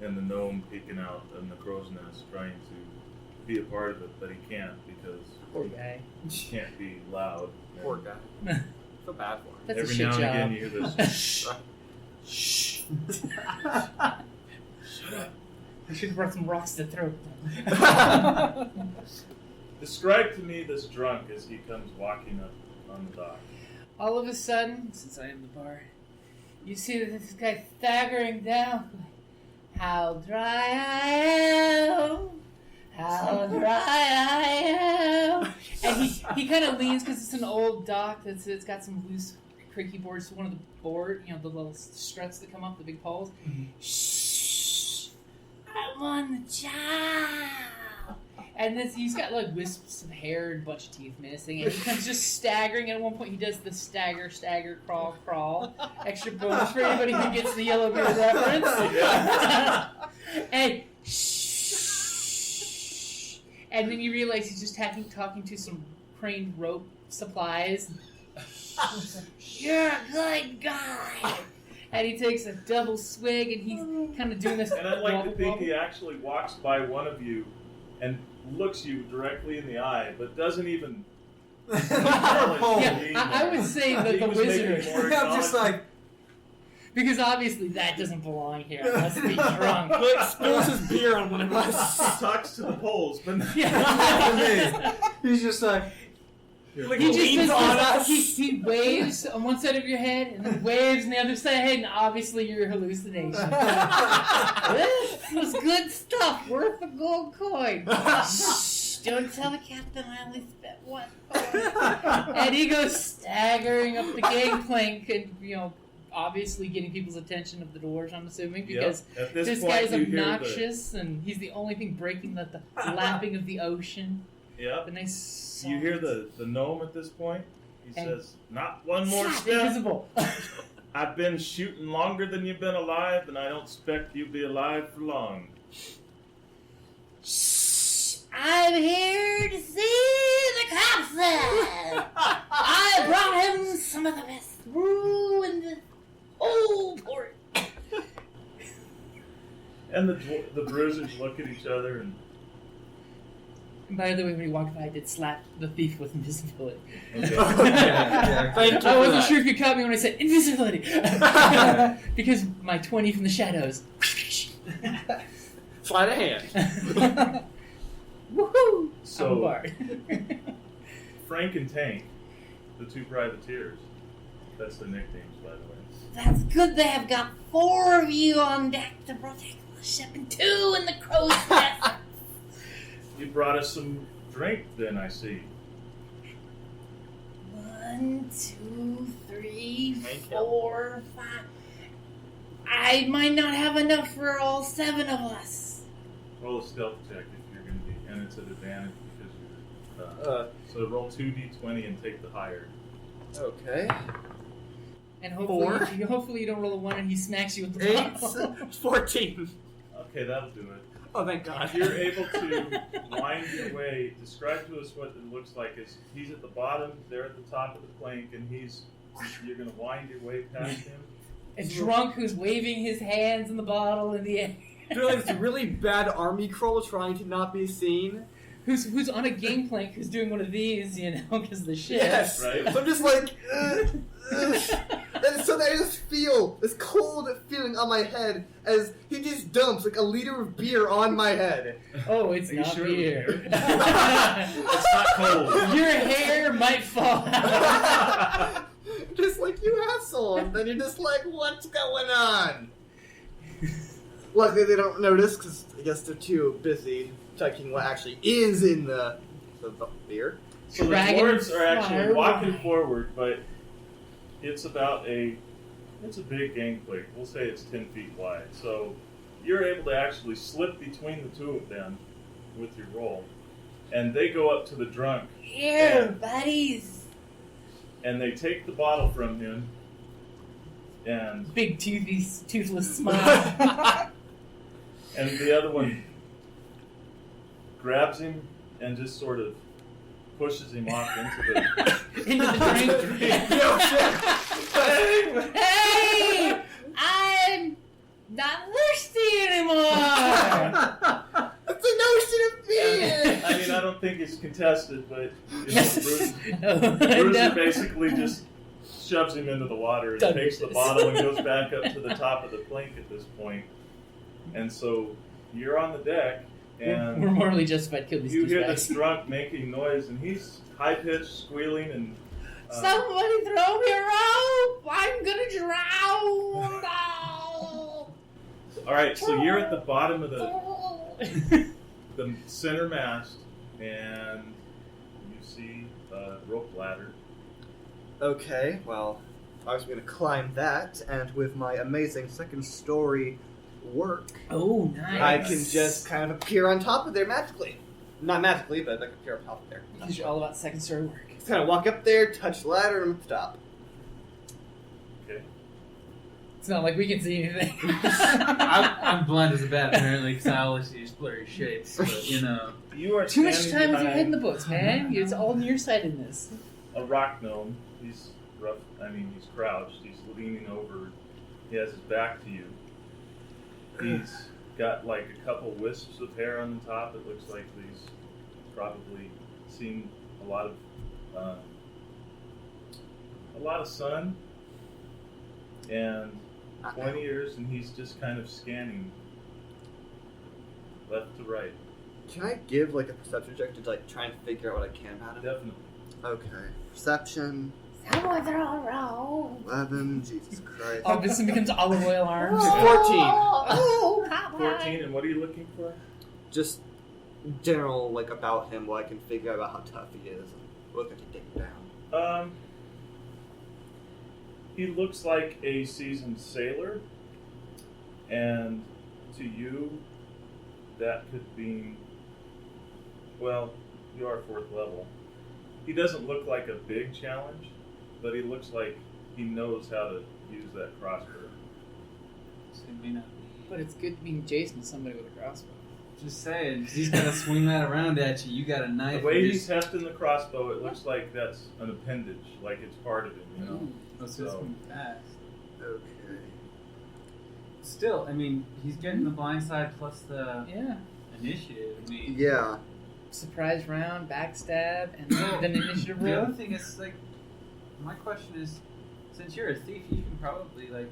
S3: and the gnome peeking out in the crow's nest trying to be a part of it, but he can't because
S6: Poor guy.
S3: he can't be loud.
S5: Poor guy. So bad for him.
S6: That's
S3: Every
S6: a shit
S3: now
S6: job.
S3: and again you hear this.
S6: Shh. I should have brought some rocks to throw at them.
S3: Describe to me this drunk as he comes walking up on the dock.
S6: All of a sudden, since I am the bard, you see this guy staggering down. How dry I am. How dry I am. And he kind of leans because it's an old dock. It's got some loose creaky boards. So one of the board, the little struts that come up, the big poles. Shh. I'm on the job. And then he's got like wisps of hair and a bunch of teeth missing, and he comes just staggering. And at one point, he does the stagger, crawl. Extra bonus for anybody who gets the Yellow Beard reference. And shh. And then you realize he's just talking to some craned rope supplies. You're a good guy. And he takes a double swig, and he's kind of doing this.
S3: And I'd like to think he actually walks by one of you and looks you directly in the eye, but doesn't even.
S6: I would say that the wizard.
S5: I'm just like,
S6: because obviously that doesn't belong here unless he's drunk.
S9: Like, spills his beer on one of us.
S3: He talks to the poles, but
S9: He's just like,
S6: He just
S9: leans on us.
S6: He waves on one side of your head and then waves on the other side of your head, and obviously you're a hallucination. This was good stuff, worth a gold coin. Shh, don't tell the captain I only spent 1 coin. And he goes staggering up the gangplank and, obviously getting people's attention of the doors, I'm assuming, because this guy's obnoxious and he's the only thing breaking the lapping of the ocean.
S3: Yep.
S6: The nice
S3: You hear the gnome at this point. He says, "Not one more
S6: Stop,
S3: step.
S6: invisible.
S3: I've been shooting longer than you've been alive, and I don't expect you'll be alive for long."
S6: Shh! I'm here to see the captain. I brought him some of the best brew in the whole port.
S3: And the bruisers look at each other and.
S6: And by the way, when he walked by, I did slap the thief with invisibility.
S3: Okay.
S9: Thank you
S6: I
S9: for
S6: wasn't
S9: that.
S6: sure if you caught me when I said invisibility. Because my 20 from the shadows.
S9: Sleight of hand.
S6: Woohoo!
S3: So-
S6: I'm a bard.
S3: Frank and Tank, the two privateers. That's their nicknames, by the way.
S6: That's good. They have got 4 of you on deck to protect the ship and 2 in the crow's nest.
S3: You brought us some drink, then, I see.
S6: 1, 2, 3,
S9: Thank you.
S6: 4, 5. I might not have enough for all 7 of us.
S3: Roll a stealth check if you're going to be, and it's an advantage because you're. So roll 2d20 and take the higher.
S5: okay.
S6: And
S9: 4.
S6: hopefully you don't roll a 1 and he smacks you with the
S9: 8,
S6: bottle.
S9: 14.
S3: Okay, that'll do it.
S9: Oh, thank God.
S3: If you're able to wind your way, describe to us what it looks like. Is he's at the bottom, they're at the top of the plank, and you're going to wind your way past him.
S6: A drunk who's waving his hands in the bottle in the air.
S9: Doing like this really bad army crawl trying to not be seen.
S6: Who's on a gangplank who's doing one of these, because of the ship.
S5: Yes.
S3: Right.
S5: So I'm just like, and so I just feel this cold feeling on my head as he just dumps like a liter of beer on my head.
S6: Oh, it's
S3: Are you
S6: not
S3: sure it was
S6: beer.
S3: It's not cold.
S6: Your hair might fall out.
S5: Just like, you asshole. And then you're just like, what's going on? Luckily they don't notice because I guess they're too busy checking what actually is in the beer.
S3: So the
S6: Dragon
S3: dwarves are actually
S6: fire.
S3: walking forward, but it's it's a big gangplank. We'll say it's 10 feet wide. So you're able to actually slip between the two of them with your roll. And they go up to the drunk,
S6: Here, buddies.
S3: and they take the bottle from him, and
S6: Big toothless smile.
S3: and the other one grabs him and just sort of pushes him off into the
S6: Into the drink.
S5: Yo, shit.
S6: Hey! I'm not thirsty anymore!
S5: That's a notion of beer!
S3: I mean, I don't think it's contested, but Bruce
S6: No.
S3: basically just shoves him into the water and
S6: Done
S3: takes the
S6: with
S3: bottle
S6: this.
S3: and goes back up to the top of the plank at this point. And so you're on the deck, and
S6: We're morally justified to kill these
S3: you hear this
S6: douchebags.
S3: drunk making noise, and he's high-pitched, squealing, and
S6: Somebody throw me a rope! I'm gonna drown! No!
S3: all right, so you're at the bottom of the center mast, and you see a rope ladder.
S5: Okay, well, I was going to climb that, and with my amazing second story work,
S6: Oh, nice.
S5: I can just kind of appear on top of there magically. Not magically, but I can appear on top of there.
S6: Because you're all about second story work.
S5: Just kind of walk up there, touch the ladder, and stop.
S3: Okay.
S6: It's not like we can see anything.
S8: I'm blind as a bat apparently because I always see blurry shapes. But you know,
S3: You are
S6: Too much
S3: standing
S6: time with your
S3: behind
S6: head in the books, man. It's all nearsightedness.
S3: a rock gnome. He's rough. I mean, he's crouched. He's leaning over. He has his back to you. He's got like a couple wisps of hair on the top. It looks like he's probably seen a lot of sun and 20 years, and he's just kind of scanning left to right.
S5: Can I give like a perception check to like try and figure out what I can about him?
S3: Definitely.
S5: Okay. Perception. 11. Jesus Christ.
S6: Oh, this becomes olive oil arms.
S5: 14.
S6: Oh, Popeye.
S3: 14, and what are you looking for?
S5: Just general like about him, what I can figure out about how tough he is, and what can take him down.
S3: He looks like a seasoned sailor, and to you, that could mean, well, you are 4th level. He doesn't look like a big challenge, but he looks like he knows how to use that crossbow.
S8: so it may not be.
S6: But it's good being Jason, somebody with a crossbow.
S8: Just saying, he's gonna swing that around at you. You got a knife.
S3: The way
S8: and
S3: he's hefting the crossbow, it looks like that's an appendage, like it's part of him, you know?
S8: Let's just move fast.
S5: Okay.
S8: Still, I mean, he's getting the blind side plus the
S6: Yeah.
S8: initiative. I mean,
S5: Yeah.
S6: Surprise round, backstab, and then initiative
S8: the
S6: roll.
S8: other thing is like, my question is, since you're a thief, you can probably like.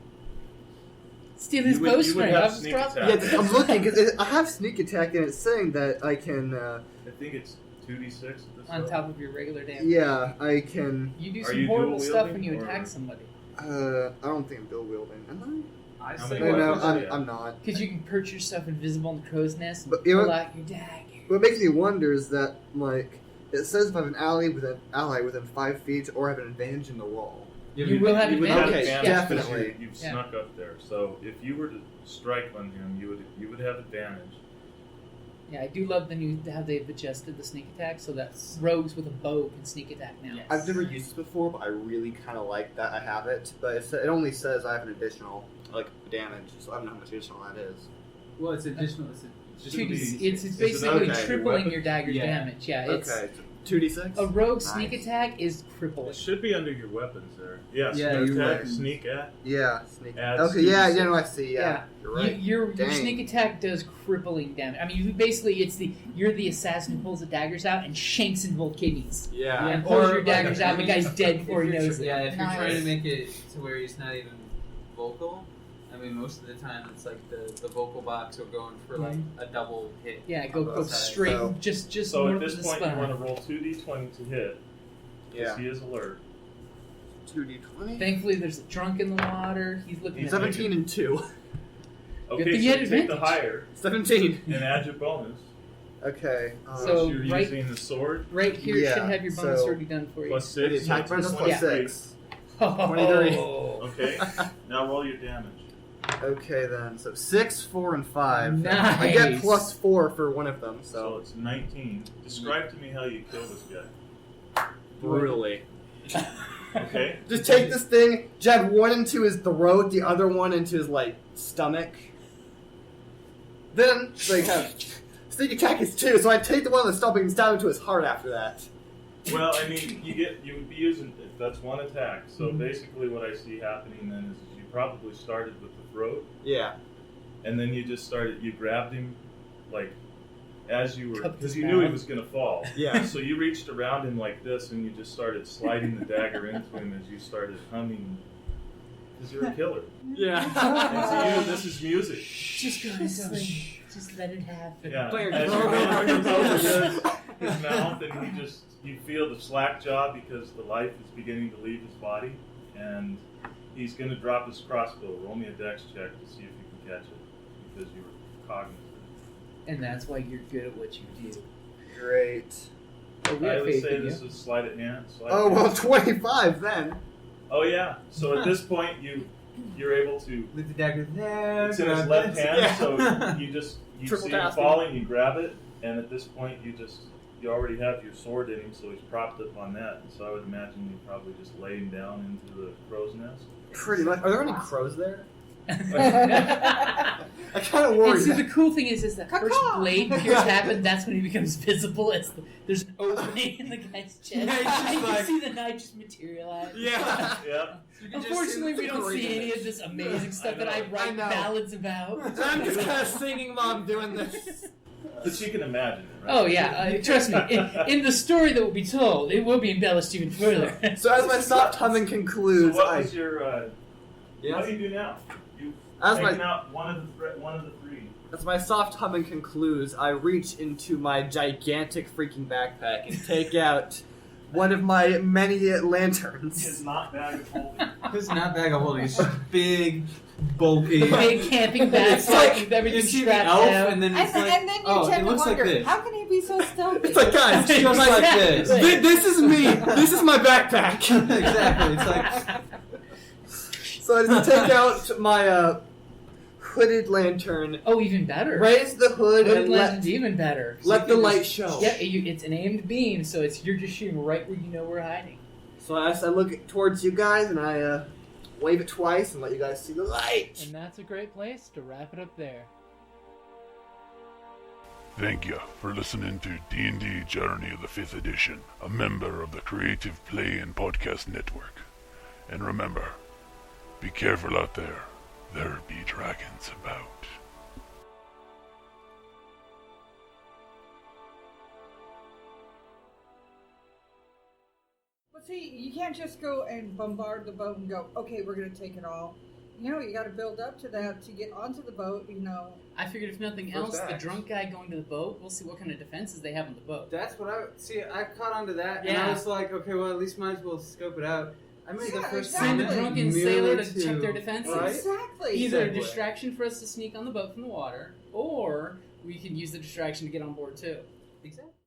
S6: Steal his
S3: You would
S6: bowstring
S3: have
S6: off his
S3: sneak
S6: crossbow.
S3: attack.
S5: Yeah, I'm looking because I have sneak attack and it's saying that I can.
S3: I think it's 2d6 at this
S6: On
S3: level.
S6: top of your regular damage.
S5: Yeah, I can.
S6: You do
S3: Are
S6: some
S3: you
S6: horrible
S3: dual
S6: stuff when you
S3: wielding,
S6: attack
S3: or-
S6: somebody.
S5: I don't think I'm dual wielding. Am
S8: I
S3: How
S8: say
S3: many
S5: I? No,
S3: weapons do you have?
S5: I'm not.
S6: Because you can perch yourself invisible in the crow's nest,
S5: But you know
S6: pull
S5: what-
S6: out your dagger.
S5: What makes me wonder is that like it says if I have an ally within 5 feet or have an advantage in the wall.
S6: You will have
S3: You would
S6: advantage.
S3: have
S5: Okay,
S3: advantage because
S5: definitely.
S3: you've
S6: Yeah.
S3: snuck up there. So if you were to strike on him, you would have advantage.
S6: Yeah, I do love how they've adjusted the sneak attack so that rogues with a bow can sneak attack now.
S8: Yes.
S5: I've never used this before, but I really kind of like that I have it. But it only says I have an additional like damage, so I don't know how much additional that is.
S8: Well, it's additional. It's just
S6: 2d6. It's
S3: Is it
S6: basically
S5: okay?
S6: tripling
S3: Weapon?
S6: your dagger's
S8: Yeah.
S6: damage. Yeah, it's
S5: Okay, 2d6.
S6: a rogue
S5: Nice.
S6: sneak attack is crippling.
S3: It should be under your weapons there. Yes.
S8: Yeah,
S3: Yeah,
S8: your
S3: attack,
S8: weapons.
S3: sneak at.
S5: Yeah, sneak.
S3: Adds
S5: Okay, yeah,
S3: 2d6.
S5: yeah, no, I see. Yeah,
S6: Yeah.
S5: you're right.
S6: Your
S5: Dang.
S6: sneak attack does crippling damage. I mean, basically, you're the assassin who pulls the daggers out and shanks in both kidneys.
S5: Yeah.
S6: And pulls your
S8: like,
S6: daggers out, and the guy's dead before he
S8: if you're
S6: knows it.
S8: Yeah, if you're
S2: Nice.
S8: trying to make it to where he's not even vocal, I mean, most of the time it's like the vocal box are going for like a double hit.
S6: Yeah, go
S5: both sides.
S6: straight,
S5: So-
S6: just
S3: So
S6: north
S3: at this
S6: of the
S3: point, you want to
S6: spine.
S3: roll 2d20 to hit, because
S5: Yeah.
S3: he is alert.
S5: 2d20.
S6: Thankfully, there's a drunk in the water. He's looking
S3: He's
S6: at
S5: 17 and 2.
S3: Okay,
S6: thing
S3: so
S6: you had
S3: you take the
S6: advantage.
S3: higher
S5: 17.
S3: and add your bonus.
S5: Okay.
S6: So-
S3: you're
S6: right-
S3: using the sword
S6: right here.
S5: Yeah,
S6: should have your bonus
S5: so-
S6: already done for you.
S3: plus
S5: the
S3: 6.
S5: attack
S3: so
S5: bonus
S3: it's
S5: plus
S3: 23.
S5: 6.
S6: Oh.
S5: 23.
S3: Okay, now roll your damage.
S5: Okay then, so 6, 4, and 5.
S6: Nice.
S5: I get plus 4 for one of them,
S3: So
S5: so
S3: it's 19. Describe to me how you kill this guy.
S5: brutally.
S3: Okay?
S5: Just take this thing, jab one into his throat, the other one into his like stomach. Then like have sneak attack is 2, so I take the one on the stomach and stab into his heart after that.
S3: Well, I mean, you would be using, that's one attack. So basically what I see happening then is you probably started with the throat,
S5: Yeah.
S3: and then you just started, you grabbed him, like, as you were,
S6: Cupped
S3: because
S6: his
S3: you knew he
S6: mouth.
S3: was going to fall.
S5: Yeah.
S3: So you reached around him like this, and you just started sliding the dagger into him as you started humming, because you're a killer.
S5: Yeah.
S3: And to you, this is music.
S6: Just go to sleep. Just let it happen.
S3: Yeah.
S5: Player
S3: As
S5: control.
S3: your hand comes over his mouth, and you feel the slack jaw because the life is beginning to leave his body, and he's going to drop his crossbow. Roll me a dex check to see if you can catch it, because you were cognizant.
S6: And that's why you're good at what you do.
S5: Great.
S6: But we
S3: I
S6: have
S3: would
S6: faith
S3: say
S6: in
S3: this
S6: you.
S3: is sleight of hand.
S5: Oh well, 25 then.
S3: Oh yeah. So at this point, you're able to.
S8: Leave the dagger there.
S3: It's in his
S8: grab
S3: left
S8: it.
S3: hand,
S8: Yeah.
S3: so you
S5: Triple
S3: see him
S5: tasking.
S3: falling, you grab it, and at this point you already have your sword in him, so he's propped up on that. And so I would imagine you probably just lay him down into the crow's nest.
S5: Pretty much. Are there any crows there?
S9: I kind of worry.
S6: And see, the cool thing is that first
S4: Caw-caw.
S6: blade pierce happens. That's when he becomes visible. There's an opening in the guy's chest.
S9: Yeah, he's just
S6: and you
S9: like-
S6: can see the knight just materialize.
S9: Yeah.
S3: Yep.
S6: Unfortunately, we don't see any of this amazing stuff that I write
S9: know.
S6: ballads about.
S9: I'm just kind of singing while I'm doing this.
S3: But you can imagine it, right?
S6: Oh yeah, trust me. In the story that will be told, it will be embellished even further.
S9: So as my soft humming
S3: So
S9: concludes,
S3: what was your?
S9: Yes?
S3: What do you do now? You
S9: As
S3: taken
S9: my
S3: out one of the three.
S9: as my soft humming concludes, I reach into my gigantic freaking backpack and take out one of my many lanterns.
S3: His not bag of holding.
S8: It's not bag of holding. It's just big, bulky.
S6: Big camping bag,
S8: It's like
S6: with everything
S8: you see the
S6: strapped
S8: elf,
S6: down.
S8: and then
S4: And,
S8: it's like,
S4: and then you
S8: oh,
S4: tend
S8: it
S4: to
S8: looks
S4: wonder,
S8: like this.
S4: how can he be so stealthy?
S9: It's like, guys,
S8: It's just like this.
S9: this is me. This is my backpack.
S8: Exactly. It's like
S9: So I just take out my hooded lantern,
S6: Oh, even better.
S9: raise the hood,
S6: Hooded
S9: and
S6: lantern's even better. So
S9: let
S6: you
S9: the
S6: can
S9: light
S6: just-
S9: show.
S6: Yeah, it's an aimed beam, so you're just shooting right where you know we're hiding.
S9: So as I look towards you guys and I wave it twice and let you guys see the light.
S6: And that's a great place to wrap it up there.
S10: Thank you for listening to D&D Journey of the 5th Edition, a member of the Creative Play and Podcast Network. And remember, be careful out there. There be dragons about.
S4: But see, you can't just go and bombard the boat and go, okay, we're going to take it all. You know, you got to build up to that to get onto the boat, you know.
S6: I figured if nothing
S9: First
S6: else, the
S9: act.
S6: drunk guy going to the boat, we'll see what kind of defenses they have on the boat.
S8: that's what I see. I caught on to that, and
S6: Yeah.
S8: I was like, okay, well, at least might as well scope it out. I made the
S4: Yeah,
S8: first
S6: Send a
S4: exactly.
S6: drunken sailor to check their defenses.
S8: Right?
S4: Exactly.
S6: Either a
S8: Segue.
S6: distraction for us to sneak on the boat from the water, or we can use the distraction to get on board too.
S8: Exactly.